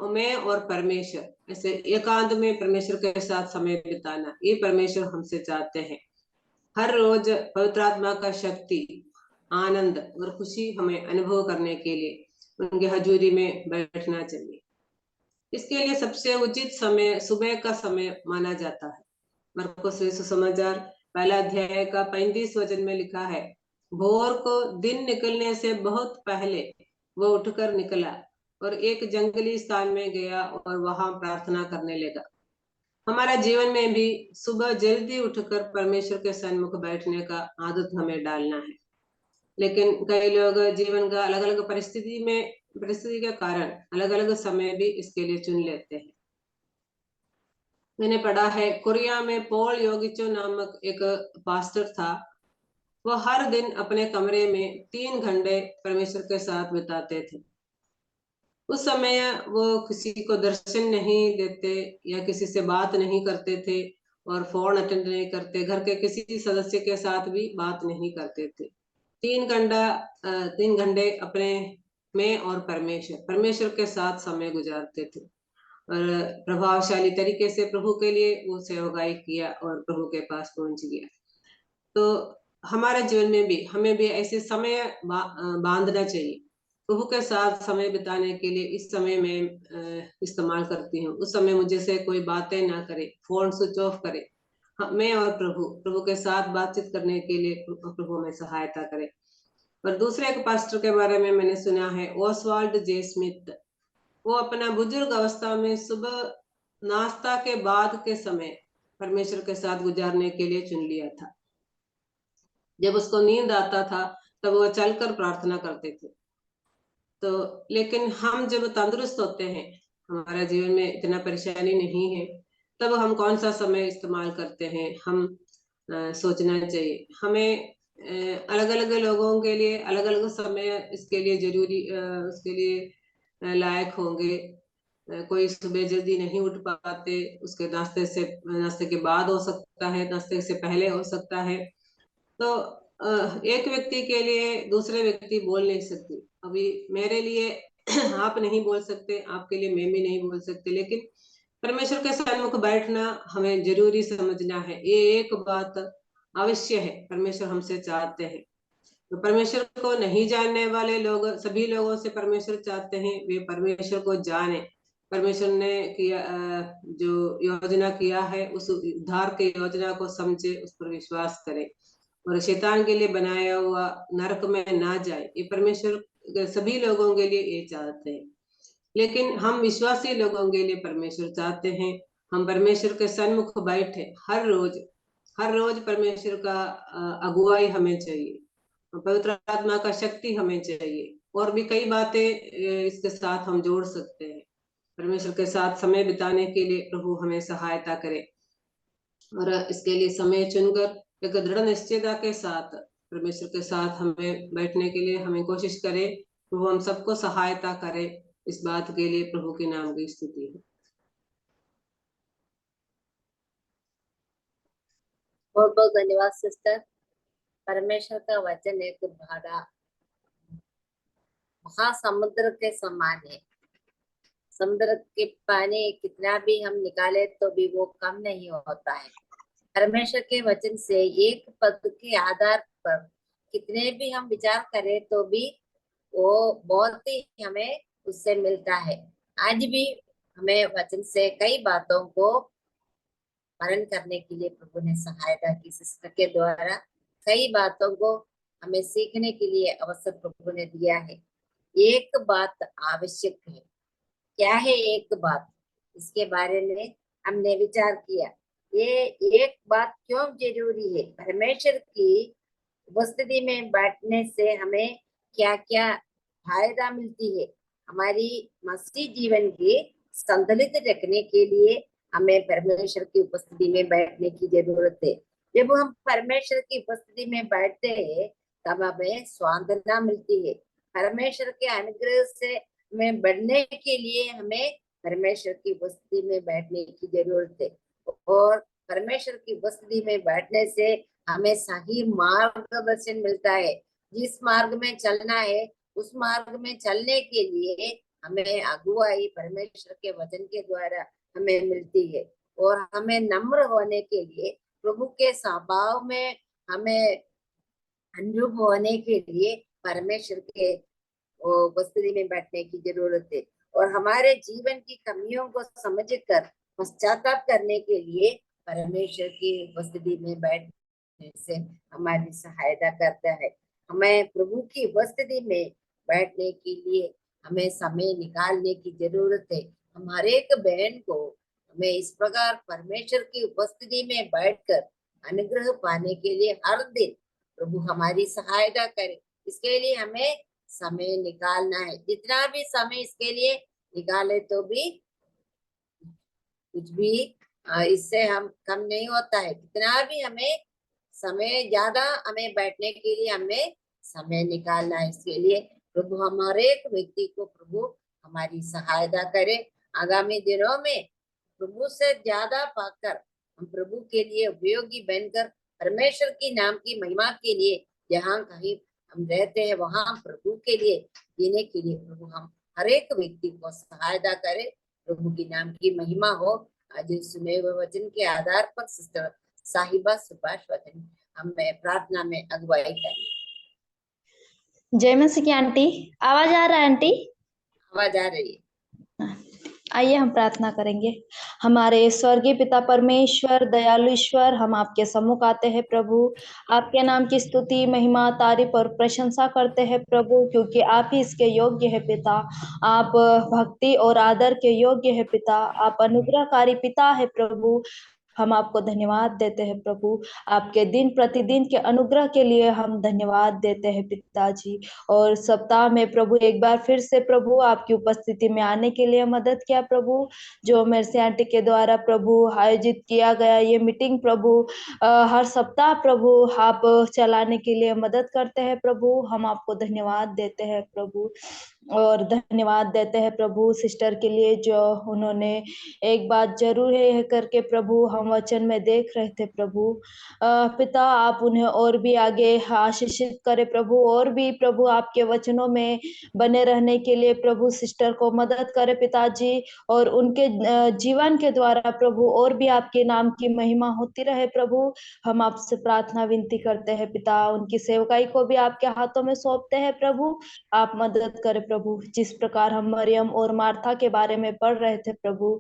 E: मैं और परमेश्वर ऐसे एकांत में परमेश्वर के साथ समय बिताना, ये परमेश्वर हमसे चाहते हैं। हर रोज पवित्र आत्मा का शक्ति, आनंद और खुशी हमें अनुभव करने के लिए उनके हजूरी में बैठना चाहिए। इसके लिए सबसे उचित समय सुबह का समय माना जाता है। मरकुस सुसमाचार 1 अध्याय का 35 वचन में लिखा है, भोर को दिन निकलने से बहुत पहले वो उठकर निकला और एक जंगली स्थान में गया और वहां प्रार्थना करने लगा। हमारा जीवन में भी सुबह जल्दी उठकर परमेश्वर के सन्मुख बैठने का आदत हमें डालना है। लेकिन कई लोग जीवन का अलग अलग परिस्थिति के कारण अलग अलग समय भी इसके लिए चुन लेते हैं। मैंने पढ़ा है, कोरिया में पॉल योगिचो नामक एक पास्टर था। वो हर दिन अपने कमरे में 3 घंटे परमेश्वर के साथ बिताते थे। उस समय वो किसी को दर्शन नहीं देते या किसी से बात नहीं करते थे और फोन अटेंड नहीं करते, घर के किसी सदस्य के साथ भी बात नहीं करते थे। 3 घंटे अपने में और परमेश्वर के साथ समय गुजारते थे और प्रभावशाली तरीके से प्रभु के लिए वो सेवकाई किया और प्रभु के पास पहुंच गया। तो हमारे जीवन में भी हमें भी ऐसे समय बांधना चाहिए। प्रभु के साथ समय बिताने के लिए इस समय में इस्तेमाल करती हूँ। उस समय मुझे से कोई बातें ना करे, फोन स्विच ऑफ करे। मैं और प्रभु के साथ बातचीत करने के लिए प्रभु हमें सहायता करे। और दूसरे एक पास्टर के बारे में मैंने सुना है, ओसवाल्ड जे स्मिथ। वो अपना बुजुर्ग अवस्था में सुबह नाश्ता के बाद के समय परमेश्वर के साथ गुजारने के लिए चुन लिया था। जब उसको नींद आता था तब वो चलकर प्रार्थना करते थे। तो लेकिन हम जब तंदुरुस्त होते हैं, हमारा जीवन में इतना परेशानी नहीं है, तब हम कौन सा समय इस्तेमाल करते हैं, हम सोचना चाहिए। हमें अलग अलग लोगों के लिए अलग अलग समय इसके लिए जरूरी उसके लिए लायक होंगे। कोई सुबह जल्दी नहीं उठ पाते, उसके नाश्ते के बाद हो सकता है, नाश्ते से पहले हो सकता है। तो एक व्यक्ति के लिए दूसरे व्यक्ति बोल नहीं सकती। अभी मेरे लिए आप नहीं बोल सकते, आपके लिए मैं भी नहीं बोल सकती, लेकिन परमेश्वर के सन्मुख बैठना हमें जरूरी समझना है। ये एक बात अवश्य है, परमेश्वर हमसे चाहते हैं। तो परमेश्वर को नहीं जानने वाले लोग, सभी लोगों से परमेश्वर चाहते हैं वे परमेश्वर को जाने। परमेश्वर ने किया जो योजना किया है, उस उद्धार की योजना को समझे, उस पर विश्वास करे और शैतान के लिए बनाया हुआ नरक में ना जाए। ये परमेश्वर सभी लोगों के लिए ये चाहते हैं। लेकिन हम विश्वासी लोगों के लिए परमेश्वर चाहते हैं हम परमेश्वर के सन्मुख बैठे हर रोज परमेश्वर का अगुवाई हमें चाहिए, पवित्र आत्मा का शक्ति हमें चाहिए। और भी कई बातें इसके साथ हम जोड़ सकते हैं। परमेश्वर के साथ समय बिताने के लिए प्रभु हमें सहायता करे और इसके लिए समय चुनकर एक दृढ़ निश्चयता के साथ परमेश्वर के साथ हमें बैठने के लिए हमें कोशिश करे। प्रभु हम सबको सहायता करे, इस बात के लिए प्रभु के नाम की स्तुति है।
A: बहुत बहुत धन्यवाद सिस्टर। परमेश्वर का वचन एक बड़ा महासमुद्र के समान है। समुद्र के पानी कितना भी हम निकाले तो भी वो कम नहीं होता है। परमेश्वर के वचन से एक पद के आधार पर कितने भी हम विचार करें तो भी वो बहुत ही हमें उससे मिलता है। आज भी हमें वचन से कई बातों को पालन करने के लिए प्रभु ने सहायता की। सिस्टर के द्वारा कई बातों को हमें सीखने के लिए अवसर प्रभु ने दिया है। एक बात आवश्यक है। क्या है एक बात? इसके बारे में हमने विचार किया। ये एक बात क्यों जरूरी है? परमेश्वर की उपस्थिति में बैठने से हमें क्या क्या फायदा मिलती है? हमारी मसीह जीवन की संतुलित रखने के लिए हमें परमेश्वर की उपस्थिति में बैठने की जरूरत है। जब हम परमेश्वर की उपस्थिति में बैठते हैं तब हमें सांत्वना मिलती है। परमेश्वर के अनुग्रह से हमें बढ़ने के लिए हमें परमेश्वर की उपस्थिति में बैठने की जरूरत है। और परमेश्वर की उपस्थिति में बैठने से हमें सही मार्गदर्शन मिलता है। जिस मार्ग में चलना है उस मार्ग में चलने के लिए हमें अगुवाई परमेश्वर के वचन के द्वारा हमें मिलती है। और हमें नम्र होने के लिए प्रभु के स्वभाव में हमें अनुरूप होने के लिए परमेश्वर के उपस्थिति में बैठने की जरूरत है। और हमारे जीवन की कमियों को समझकर पश्चाताप करने के लिए परमेश्वर की उपस्थिति में बैठने से हमारी सहायता करता है। हमें प्रभु की उपस्थिति में बैठने के लिए हमें समय निकालने की जरूरत है। हमारे एक बहन को हमें इस प्रकार परमेश्वर की उपस्थिति में बैठकर अनुग्रह पाने के लिए हर दिन प्रभु हमारी सहायता करे। इसके लिए हमें समय निकालना है। जितना भी समय इसके लिए निकाले तो भी कुछ भी इससे हम कम नहीं होता है। कितना भी हमें समय ज्यादा हमें बैठने के लिए हमें समय निकालना है। इसके लिए प्रभु हमारे एक व्यक्ति को प्रभु हमारी सहायता करे। आगामी दिनों में प्रभु से ज्यादा पाकर हम प्रभु के लिए उपयोगी बनकर परमेश्वर की नाम की महिमा के लिए जहाँ कहीं हम रहते हैं वहां प्रभु के लिए जीने के लिए प्रभु हम हर एक व्यक्ति को सहायता करे। प्रभु की नाम की महिमा हो। आज सुने हुए वचन के आधार पर सिस्टर साहिबा सुभाष वचन हमें प्रार्थना में अगुवाई करें।
B: जय मसीह की आंटी, आवाज आ रहा है आंटी?
A: आवाज आ रही है।
B: आइए हम प्रार्थना करेंगे। हमारे स्वर्गीय पिता परमेश्वर, दयालु ईश्वर, हम आपके सम्मुख आते हैं प्रभु। आपके नाम की स्तुति, महिमा, तारीफ और प्रशंसा करते हैं प्रभु, क्योंकि आप ही इसके योग्य है पिता। आप भक्ति और आदर के योग्य है पिता। आप अनुग्रहकारी पिता है प्रभु। हम आपको धन्यवाद देते हैं प्रभु। आपके दिन प्रतिदिन के अनुग्रह के लिए हम धन्यवाद देते हैं पिताजी। और सप्ताह में प्रभु एक बार फिर से प्रभु आपकी उपस्थिति में आने के लिए मदद किया प्रभु। जो मेरे आंटी के द्वारा प्रभु आयोजित किया गया ये मीटिंग प्रभु हर सप्ताह प्रभु आप चलाने के लिए मदद करते हैं प्रभु। हम आपको धन्यवाद देते हैं प्रभु। और धन्यवाद देते हैं प्रभु सिस्टर के लिए, जो उन्होंने एक बात जरूर है करके प्रभु हम वचन में देख रहे थे प्रभु। पिता आप उन्हें और भी आगे आशीषित करे प्रभु, और भी प्रभु आपके वचनों में बने रहने के लिए प्रभु सिस्टर को मदद करे पिताजी। और उनके जीवन के द्वारा प्रभु और भी आपके नाम की महिमा होती रहे प्रभु। हम आपसे प्रार्थना विनती करते हैं पिता। उनकी सेवकाई को भी आपके हाथों में सौंपते हैं प्रभु। आप मदद करें प्रभु। जिस प्रकार हम मरियम और मार्था के बारे में पढ़ रहे थे प्रभु,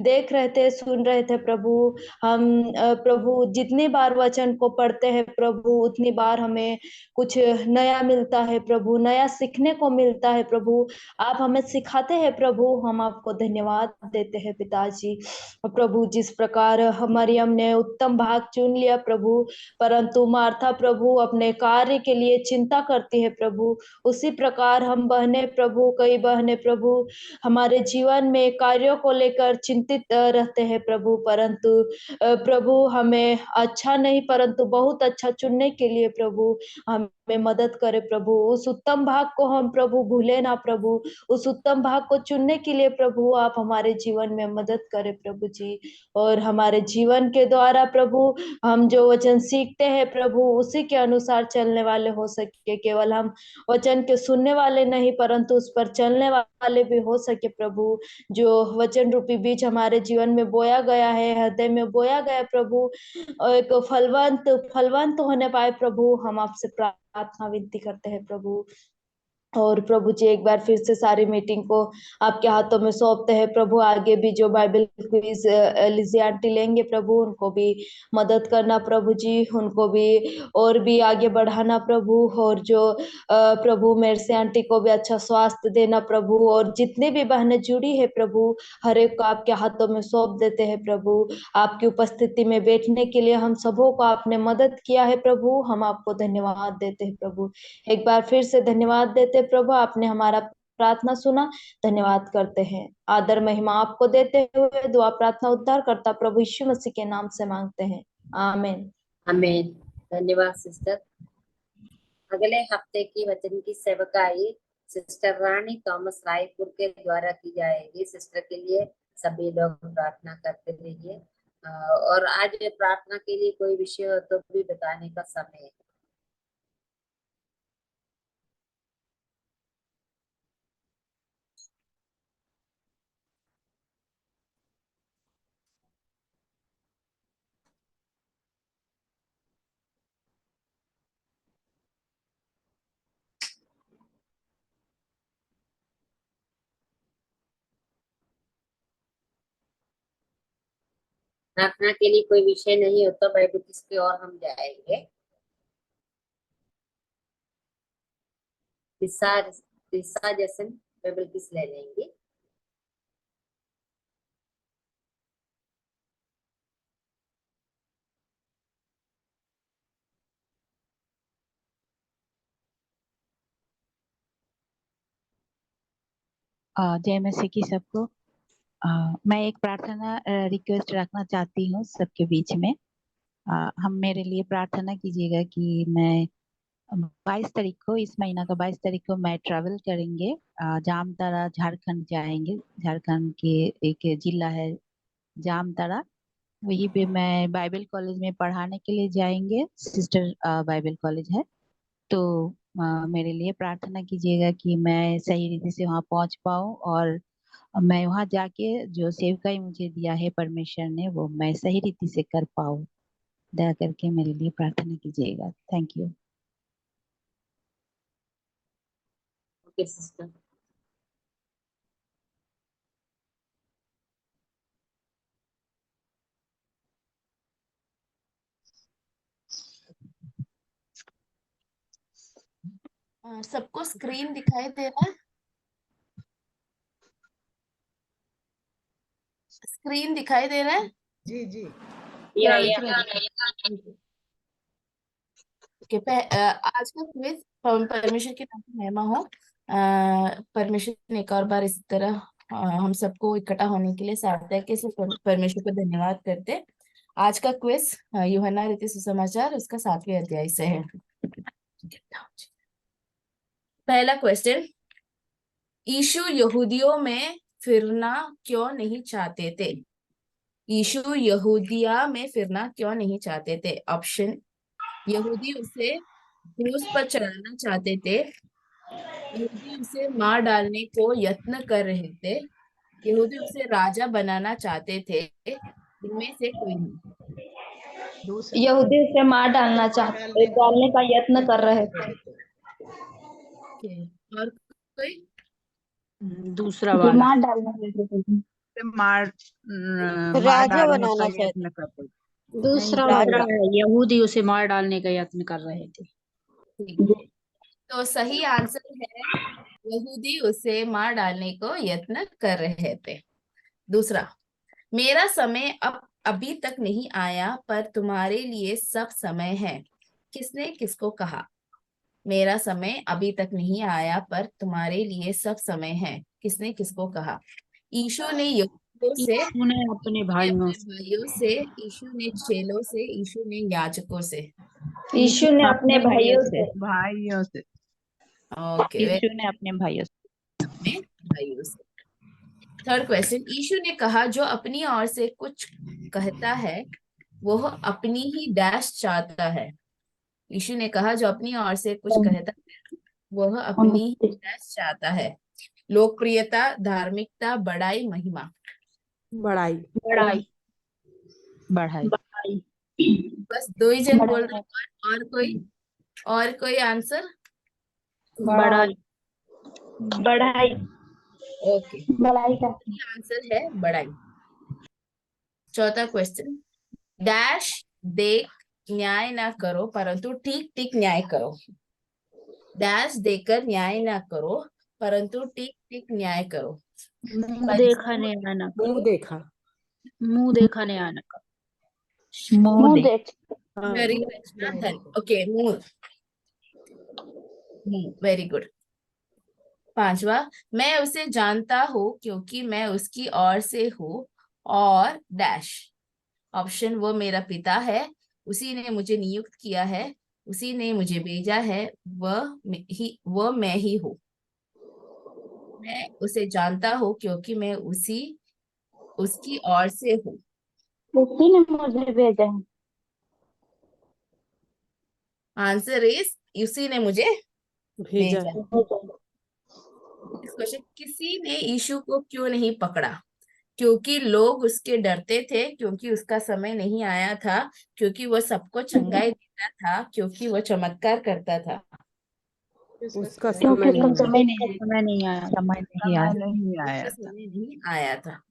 B: देख रहे थे, सुन रहे थे प्रभु, हम प्रभु जितनी बार वचन को पढ़ते हैं प्रभु उतनी बार हमें कुछ नया मिलता है प्रभु, नया सीखने को मिलता है प्रभु। आप हमें सिखाते हैं प्रभु। हम आपको धन्यवाद देते हैं पिताजी। प्रभु जिस प्रकार मरियम ने उत्तम भाग चुन लिया प्रभु, परंतु मार्था प्रभु अपने कार्य के लिए चिंता करती है प्रभु, उसी प्रकार हम बहने प्रभु, कई बहने प्रभु हमारे जीवन में कार्यों को लेकर चिंतित रहते हैं प्रभु, परंतु प्रभु हमें अच्छा नहीं परंतु बहुत अच्छा चुनने के लिए प्रभु हमें मदद करे प्रभु। उस उत्तम भाग को हम प्रभु भूले ना प्रभु, उस उत्तम भाग को चुनने के लिए प्रभु आप हमारे जीवन में मदद करें प्रभु जी। और हमारे जीवन के द्वारा प्रभु हम जो वचन सीखते हैं प्रभु उसी के अनुसार चलने वाले हो सके। केवल हम वचन के सुनने वाले नहीं परंतु उस पर चलने वाले भी हो सके प्रभु। जो वचन रूपी बीज हमारे जीवन में बोया गया है, हृदय में बोया गया प्रभु, एक फलवंत होने पाए प्रभु। हम आपसे प्रार्थना विनती करते हैं प्रभु। और प्रभु जी एक बार फिर से सारी मीटिंग को आपके हाथों में सौंपते हैं प्रभु। आगे भी जो बाइबल क्विज लिजी आंटी लेंगे प्रभु उनको भी मदद करना प्रभु जी, उनको भी और भी आगे बढ़ाना प्रभु। और जो प्रभु मेरे से आंटी को भी अच्छा स्वास्थ्य देना प्रभु। और जितनी भी बहनें जुड़ी है प्रभु हर एक को आपके हाथों में सौंप देते हैं प्रभु। आपकी उपस्थिति में बैठने के लिए हम सबों को आपने मदद किया है प्रभु। हम आपको धन्यवाद देते हैं प्रभु। एक बार फिर से धन्यवाद देते प्रभु, आपने हमारा प्रार्थना सुना, धन्यवाद करते हैं। आदर महिमा आपको देते हुए दुआ प्रार्थना उद्धार करता प्रभु यीशु मसीह के नाम से मांगते हैं, आमीन।
A: आमीन। धन्यवाद सिस्टर। अगले हफ्ते की वचन की सेवकाई सिस्टर रानी थॉमस रायपुर के द्वारा की जाएगी। सिस्टर के लिए सभी लोग प्रार्थना करते रहिए। और आज प्रार्थना के लिए कोई विषय हो तो भी बताने का समय है। प्रार्थना के लिए कोई विषय नहीं होता, बाइबल किसकी ओर हम जाएंगे। दिशा जैसन बाइबल किस ले लेंगे।
D: जय मसीह की सबको। मैं एक प्रार्थना रिक्वेस्ट रखना चाहती हूँ सबके बीच में। हम मेरे लिए प्रार्थना कीजिएगा कि मैं 22 तारीख को, इस महीना का 22 तारीख को मैं ट्रैवल करेंगे, जामताड़ा झारखंड जाएंगे। झारखंड के एक जिला है जामताड़ा, वहीं पे मैं बाइबल कॉलेज में पढ़ाने के लिए जाएंगे। सिस्टर बाइबल कॉलेज है, तो मेरे लिए प्रार्थना कीजिएगा कि मैं सही रीति से वहाँ पहुँच पाऊँ और मैं वहाँ जाके जो सेवकाई मुझे दिया है परमेश्वर ने, वो मैं सही रीति से कर पाऊँ। दया करके मेरे लिए प्रार्थना कीजिएगा। Thank you.
A: Okay sister.
F: सबको स्क्रीन दिखाई दे रहा है? स्क्रीन दिखाई दे रहा है?
C: जी जी।
A: या
F: ओके, आज का क्विज परमेश्वर के नाम की महिमा हो। परमेश्वर ने एक और बार इस तरह हम सबको इकट्ठा होने के लिए सार्थक के से परमेश्वर को धन्यवाद करते। आज का क्विज यूहन्ना रीति सुसमाचार उसका 7वें अध्याय से है। पहला क्वेश्चन, यीशु यहूदियों में फिरना क्यों नहीं चाहते थे? यीशु यहूदिया में फिरना क्यों नहीं चाहते थे? ऑप्शन, यहूदी उसे क्रूस पर चढ़ाना चाहते थे, यहूदी उसे मार डालने को यत्न कर रहे थे, यहूदी उसे राजा बनाना चाहते थे, इनमें से कोई नहीं।
C: दूसरा
B: यहूदी उसे मार डालने का यत्न कर रहे थे।
F: ओके, और कोई?
G: दूसरा वाला
B: मार डालने
G: मार
H: राजा
G: डालने
H: बनाना
G: का
H: चाहते
G: यत्न करते थे।
H: दूसरा
G: दूसरा
H: वाला
G: है, यहूदी उसे मार डालने का यत्न कर रहे थे।
F: ठीक है। तो सही आंसर है, यहूदी उसे मार डालने को यत्न कर रहे थे। दूसरा, मेरा समय अब अभी तक नहीं आया पर तुम्हारे लिए सब समय है, किसने किसको कहा? मेरा समय अभी तक नहीं आया पर तुम्हारे लिए सब समय है, किसने किसको कहा? यीशु ने यहूदियों से,
G: यीशु ने अपने भाइयों से,
F: भाइयों से, यीशु ने चेलों से, यीशु ने याजकों से।
B: यीशु ने अपने भाइयों से।
G: भाइयों से।
F: ओके,
D: यीशु ने अपने भाइयों से।
F: अपने भाइयों से। थर्ड क्वेश्चन, यीशु ने कहा जो अपनी ओर से कुछ कहता है वह अपनी ही डैश चाहता है। यीशु ने कहा जो अपनी ओर से कुछ कहता है वह अपनी ही डैश चाहता है। लोकप्रियता, धार्मिकता, बड़ाई, महिमा।
G: बड़ाई।
B: बढ़ाई।
D: बढ़ाई।
F: बस दो ही जन बोल रहे हैं, और कोई? और कोई आंसर?
B: बढ़ाई। बढ़ाई।
F: ओके,
B: बढ़ाई का
F: आंसर है बड़ाई। चौथा क्वेश्चन, डैश देख न्याय ना करो परंतु ठीक ठीक न्याय करो। डैश देकर न्याय ना करो परंतु ठीक ठीक न्याय करो।
G: मुंह देखा नहीं आना का।
H: मुंह देखा
G: मुंह देखा नहीं आना का।
D: मुंह देख।
B: देख।
F: वेरी ओके, मुंह। Very good. पांचवा, मैं उसे जानता हूँ क्योंकि मैं उसकी ओर से हूँ और डैश। ऑप्शन, वो मेरा पिता है, उसी ने मुझे नियुक्त किया है, उसी ने मुझे भेजा है, वह मैं ही हूँ। मैं उसे जानता हूँ क्योंकि मैं उसकी ओर से हूँ।
B: उसी ने मुझे भेजा है।
F: आंसर इज, उसी ने मुझे
H: भेजा
F: भेजा।
H: है।
F: इस क्वेश्चन, किसी ने यीशु को क्यों नहीं पकड़ा? क्योंकि लोग उसके डरते थे, क्योंकि उसका समय नहीं आया था, क्योंकि वह सबको चंगाई देता था, क्योंकि वह चमत्कार करता था।
H: उसका
B: क्योंकि
H: समय
B: उसका
H: नहीं
B: समय नहीं
H: है।
B: है।
G: समय नहीं आया।
D: समय नहीं आया।
G: समय नहीं आया
F: उसका
G: था।
F: समय नहीं आया था।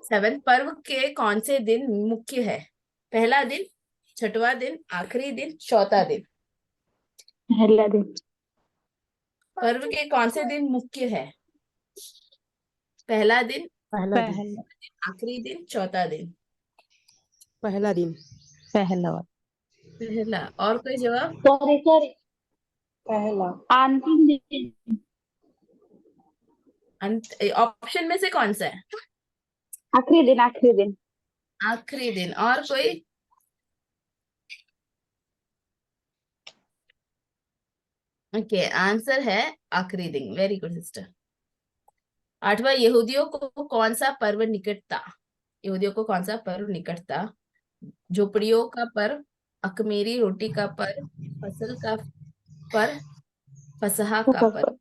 F: 7 पर्व के कौन से दिन मुख्य है? पहला दिन, छठवां दिन, आखिरी दिन, चौथा दिन।
B: पहला दिन।
F: पर्व के कौन से दिन मुख्य है? पहला दिन,
H: पहला दिन।
D: पहला
F: आखिरी दिन, चौथा दिन।
H: पहला दिन।
D: पहला
F: पहला। और कोई जवाब?
B: सॉरी सॉरी,
G: पहला।
B: अंतिम दिन।
F: ऑप्शन में से कौन सा है?
B: आखिरी दिन, आखिरी दिन।
F: आखिरी दिन। और कोई? ओके, आंसर है आखिरी दिन। Very good sister. 8वां, यहूदियों को कौन सा पर्व निकट था? यहूदियों को कौन सा पर्व निकट था? झोपड़ियों का पर्व, अखमीरी रोटी का पर्व, फसल का पर्व, फसहा का पर्व।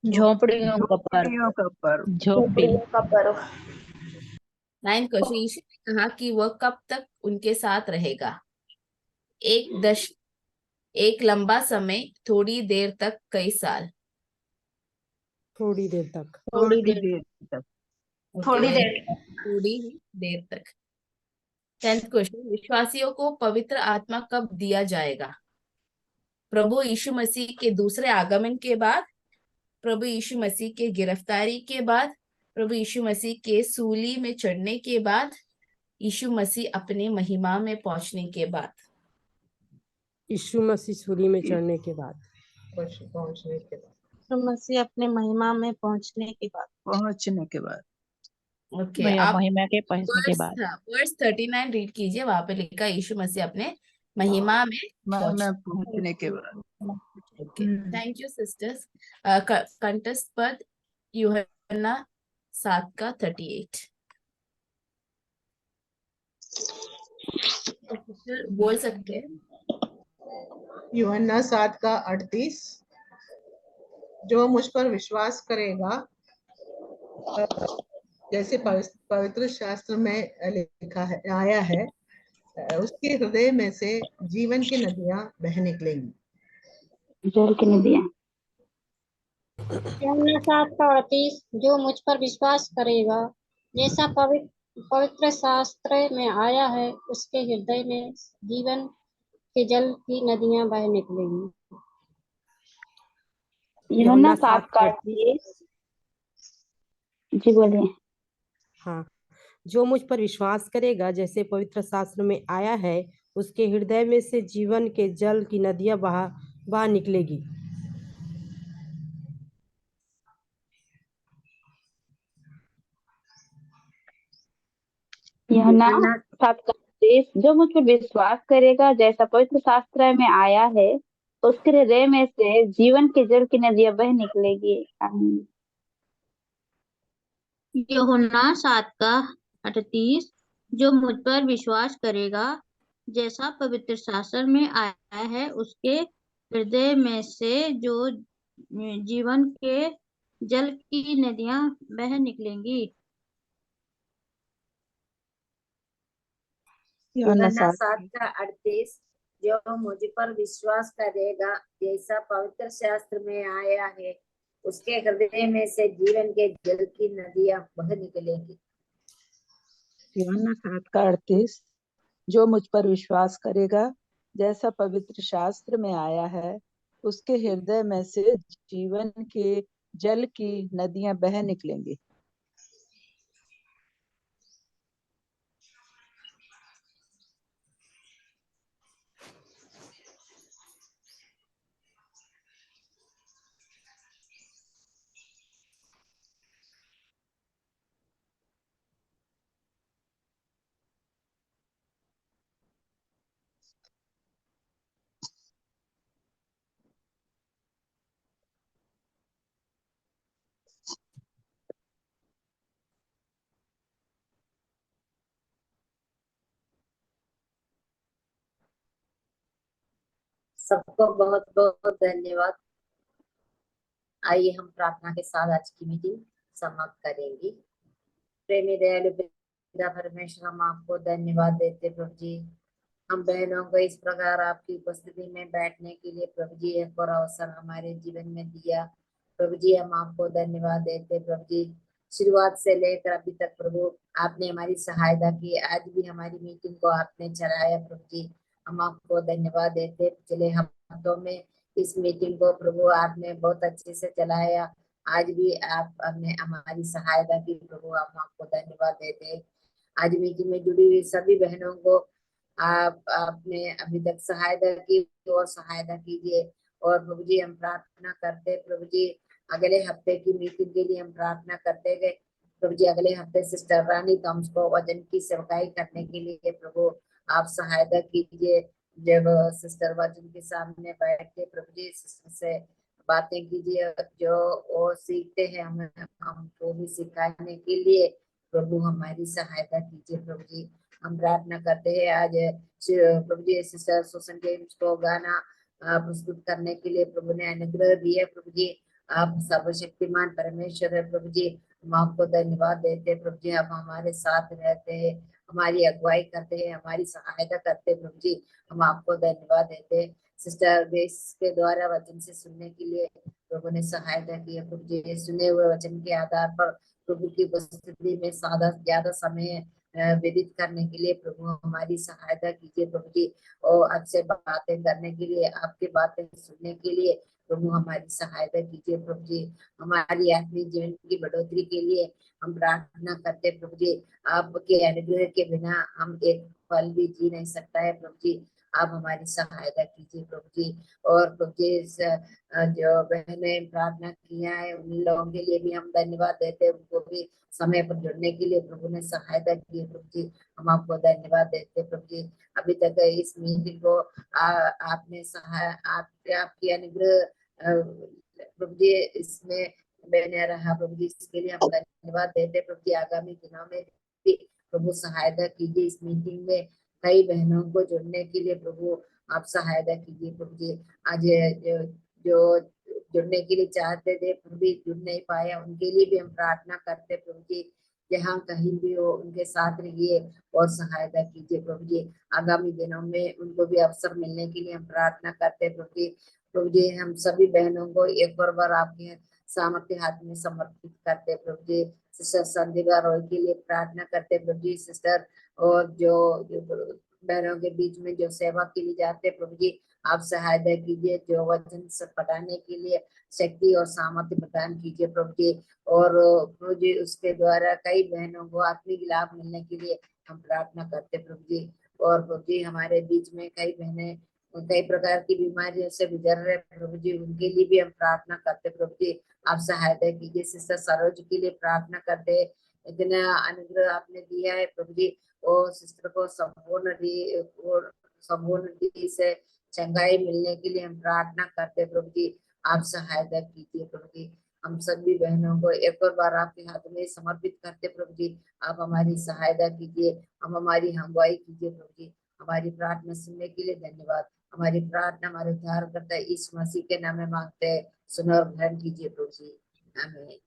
G: झोपड़ियों का पर्व।
H: झोपड़ियों का पर्व।
D: झोपड़ी।
B: का पर्व।
F: 9 क्वेश्चन। यीशु ने कहा कि वह कब तक उनके साथ रहेगा? एक लंबा समय, थोड़ी देर तक, कई साल।
H: थोड़ी देर तक।
G: थोड़ी देर
H: तक।
B: थोड़ी
F: Okay,
B: देर।
F: थोड़ी ही देर तक। 10th क्वेश्चन, विश्वासियों को पवित्र आत्मा कब दिया जाएगा? प्रभु यीशु मसीह के दूसरे आगमन के बाद, प्रभु यीशु मसीह के गिरफ्तारी के बाद, प्रभु यीशु मसीह के सूली में चढ़ने के बाद, यीशु मसीह अपने महिमा में पहुंचने के बाद।
H: यीशु मसीह सूली में चढ़ने के बाद।
C: पहुंचने के बाद।
G: यीशु मसीह अपने महिमा में पहुंचने के बाद।
H: पहुंचने के बाद।
F: ओके,
D: भैया
F: आप
D: महिमा के पहुंचने के बाद।
F: वर्स 39 रीड कीजिए। वहां पे लिखा है यीशु मसीह अपने महिमा में
H: मैं पहुंचने के बाद।
F: Okay, thank you sisters. Contest पद यूहन्ना 7 का 38। सिस्टर बोल सकते हैं।
C: यूहन्ना 7 का 38। जो मुझ पर विश्वास करेगा, जैसे पवित्र शास्त्र में लिखा है, आया है, उसके हृदय में से जीवन की नदियां बह निकलेंगी।
B: जल की नदियां।
I: यूहन्ना 7 का 38। जो मुझ पर विश्वास करेगा, जैसा पवित्र शास्त्र में आया है, उसके हृदय में जीवन के जल की नदियां बह निकलेंगी।
B: यूहन्ना 7 का 38। जी बोलिए।
H: हाँ, जो मुझ पर विश्वास करेगा, जैसे पवित्र शास्त्र में आया है, उसके हृदय में से जीवन के जल की नदियां बहा निकलेगी।
B: यूहन्ना 7 का 38। जो मुझ पर विश्वास करेगा, जैसा पवित्र शास्त्र में आया है, उसके हृदय में से जीवन के जल की नदियां बह निकलेगी। आमीन।
I: यूहन्ना 7 का 38। जो मुझ पर विश्वास करेगा, जैसा पवित्र शास्त्र में आया है, उसके हृदय में से जो जीवन के जल की नदियां बह निकलेंगी।
A: यूहन्ना 7 का 38। जो मुझ पर विश्वास करेगा, जैसा पवित्र शास्त्र में आया है, उसके हृदय में से जीवन के जल की नदियां बह निकलेगी।
J: यूहन्ना 7 का 38। जो मुझ पर विश्वास करेगा, जैसा पवित्र शास्त्र में आया है, उसके हृदय में से जीवन के जल की नदियां बह निकलेंगी।
A: सबको बहुत बहुत धन्यवाद। आइए हम प्रार्थना के साथ आज की मीटिंग समाप्त करेंगे। प्रेमी दयालु पिता परमेश्वर, हम आपको धन्यवाद देते प्रभु जी। हम बहनों को इस प्रकार आपकी उपस्थिति में बैठने के लिए प्रभु जी एक और अवसर हमारे जीवन में दिया। प्रभु जी हम आपको धन्यवाद देते प्रभु जी। शुरुआत से लेकर अभी तक प्रभु आपने हमारी सहायता की। आज भी हमारी मीटिंग को आपने चलाया प्रभु जी, हम आपको धन्यवाद देते। पिछले हफ्तों में इस मीटिंग को प्रभु आपने बहुत अच्छे से चलाया। आज भी आप हमने हमारी सहायता की प्रभु, हम आपको धन्यवाद देते। आज मीटिंग में जुड़ी हुई सभी बहनों को आपने अभी तक सहायता की और सहायता कीजिए। और प्रभु जी हम प्रार्थना करते प्रभु जी, अगले हफ्ते की मीटिंग के लिए हम प्रार्थना करते गए प्रभु जी। अगले हफ्ते सिस्टर रानी थॉम्स को वचन की सेवकाई करने के लिए प्रभु आप सहायता कीजिए। जब सिस्टर वचन के सामने बैठ के प्रभु जी सिस्टर से बातें कीजिए, जो वो सीखते हैं हमें हमको भी सिखाने के लिए प्रभु हमारी सहायता कीजिए प्रभु जी। हम प्रार्थना करते हैं आज प्रभु जी सिस्टर सुसन जेम्स को गाना प्रस्तुत करने के लिए प्रभु ने अनुग्रह दिया प्रभु जी। आप सर्वशक्तिमान परमेश्वर है प्रभु जी, हम आपको धन्यवाद देते हैं प्रभु जी। आप हमारे साथ रहते हैं, हमारी अगुवाई करते हैं, हमारी सहायता करते हैं प्रभु जी, हम आपको धन्यवाद देते हैं। सिस्टर ग्रेस के द्वारा वचन से सुनने के लिए प्रभु ने सहायता की है प्रभु जी। सुने हुए वचन के आधार पर प्रभु की उपस्थिति में ज्यादा समय व्यतीत करने के लिए प्रभु हमारी सहायता कीजिए प्रभु जी। और आपसे बातें करने के लिए, आपकी बातें सुनने के लिए प्रभु हमारी सहायता कीजिए प्रभु जी। हमारी आत्मिक जीवन की बढ़ोतरी के लिए हम प्रार्थना करते प्रभु जी। आपके अनुग्रह के बिना हम एक पल भी जी नहीं सकता है प्रभु जी, आप हमारी सहायता कीजिए प्रभु जी। और प्रभु जी जो बहने प्रार्थना किया है उन लोगों के लिए भी हम धन्यवाद देते हैं, उनको भी समय पर जुड़ने के लिए प्रभु ने सहायता की है प्रभु जी, हम आपको धन्यवाद देते हैं प्रभु जी। अभी तक इस मीटिंग को आपने आपकी अनुग्रह प्रभु जी इसमें बने रहा प्रभु जी, इसके लिए हम धन्यवाद देते प्रभु जी। आगामी दिनों में भी प्रभु सहायता कीजिए। इस मीटिंग में कई बहनों को जुड़ने के लिए प्रभु आप सहायता कीजिए प्रभु जी। आज जो जुड़ने के लिए चाहते थे प्रभु जी जुड़ नहीं पाए, उनके लिए भी हम प्रार्थना करते प्रभु जी। जहाँ कहीं भी हो उनके साथ रहिए और सहायता कीजिए प्रभु जी। आगामी दिनों में उनको भी अवसर मिलने के लिए हम प्रार्थना करते प्रभु जी। प्रभु जी हम सभी बहनों को एक बार आपके सामर्थ्य हाथ में समर्पित करते प्रभु जी। सिस्टर संदीपा रॉय के लिए प्रार्थना करते प्रभु जी। सिस्टर और जो बहनों के बीच में जो सेवा के लिए जाते प्रभु जी, आप सहायता कीजिए। जो वचन से पढ़ाने के लिए शक्ति और सामर्थ्य प्रदान कीजिए प्रभु जी। और प्रभु जी उसके द्वारा कई बहनों को आत्मिक लाभ मिलने के लिए हम प्रार्थना करते प्रभु जी। और प्रभु जी हमारे बीच में कई बहनें कई प्रकार की बीमारियों से गुजर रहे प्रभु जी, उनके लिए भी हम प्रार्थना करते प्रभु जी, आप सहायता कीजिए। सिस्टर सरोज के लिए प्रार्थना करते, इतना अनुग्रह आपने दिया है प्रभु जी, और सिस्टर को संपूर्ण से चंगाई मिलने के लिए हम प्रार्थना करते प्रभु जी, आप सहायता कीजिए प्रभु जी। हम सभी बहनों को एक और बार आपके हाथ में समर्पित करते प्रभु जी, आप हमारी सहायता कीजिए, हम हमारी हमवाई कीजिए प्रभु जी। हमारी प्रार्थना सुनने के लिए धन्यवाद। हमारी प्रार्थना हमारे उद्धारकर्ता यीशु मसीह के नाम में मांगते हैं, सुनो और ग्रहण कीजिए प्रभु जी, आमीन।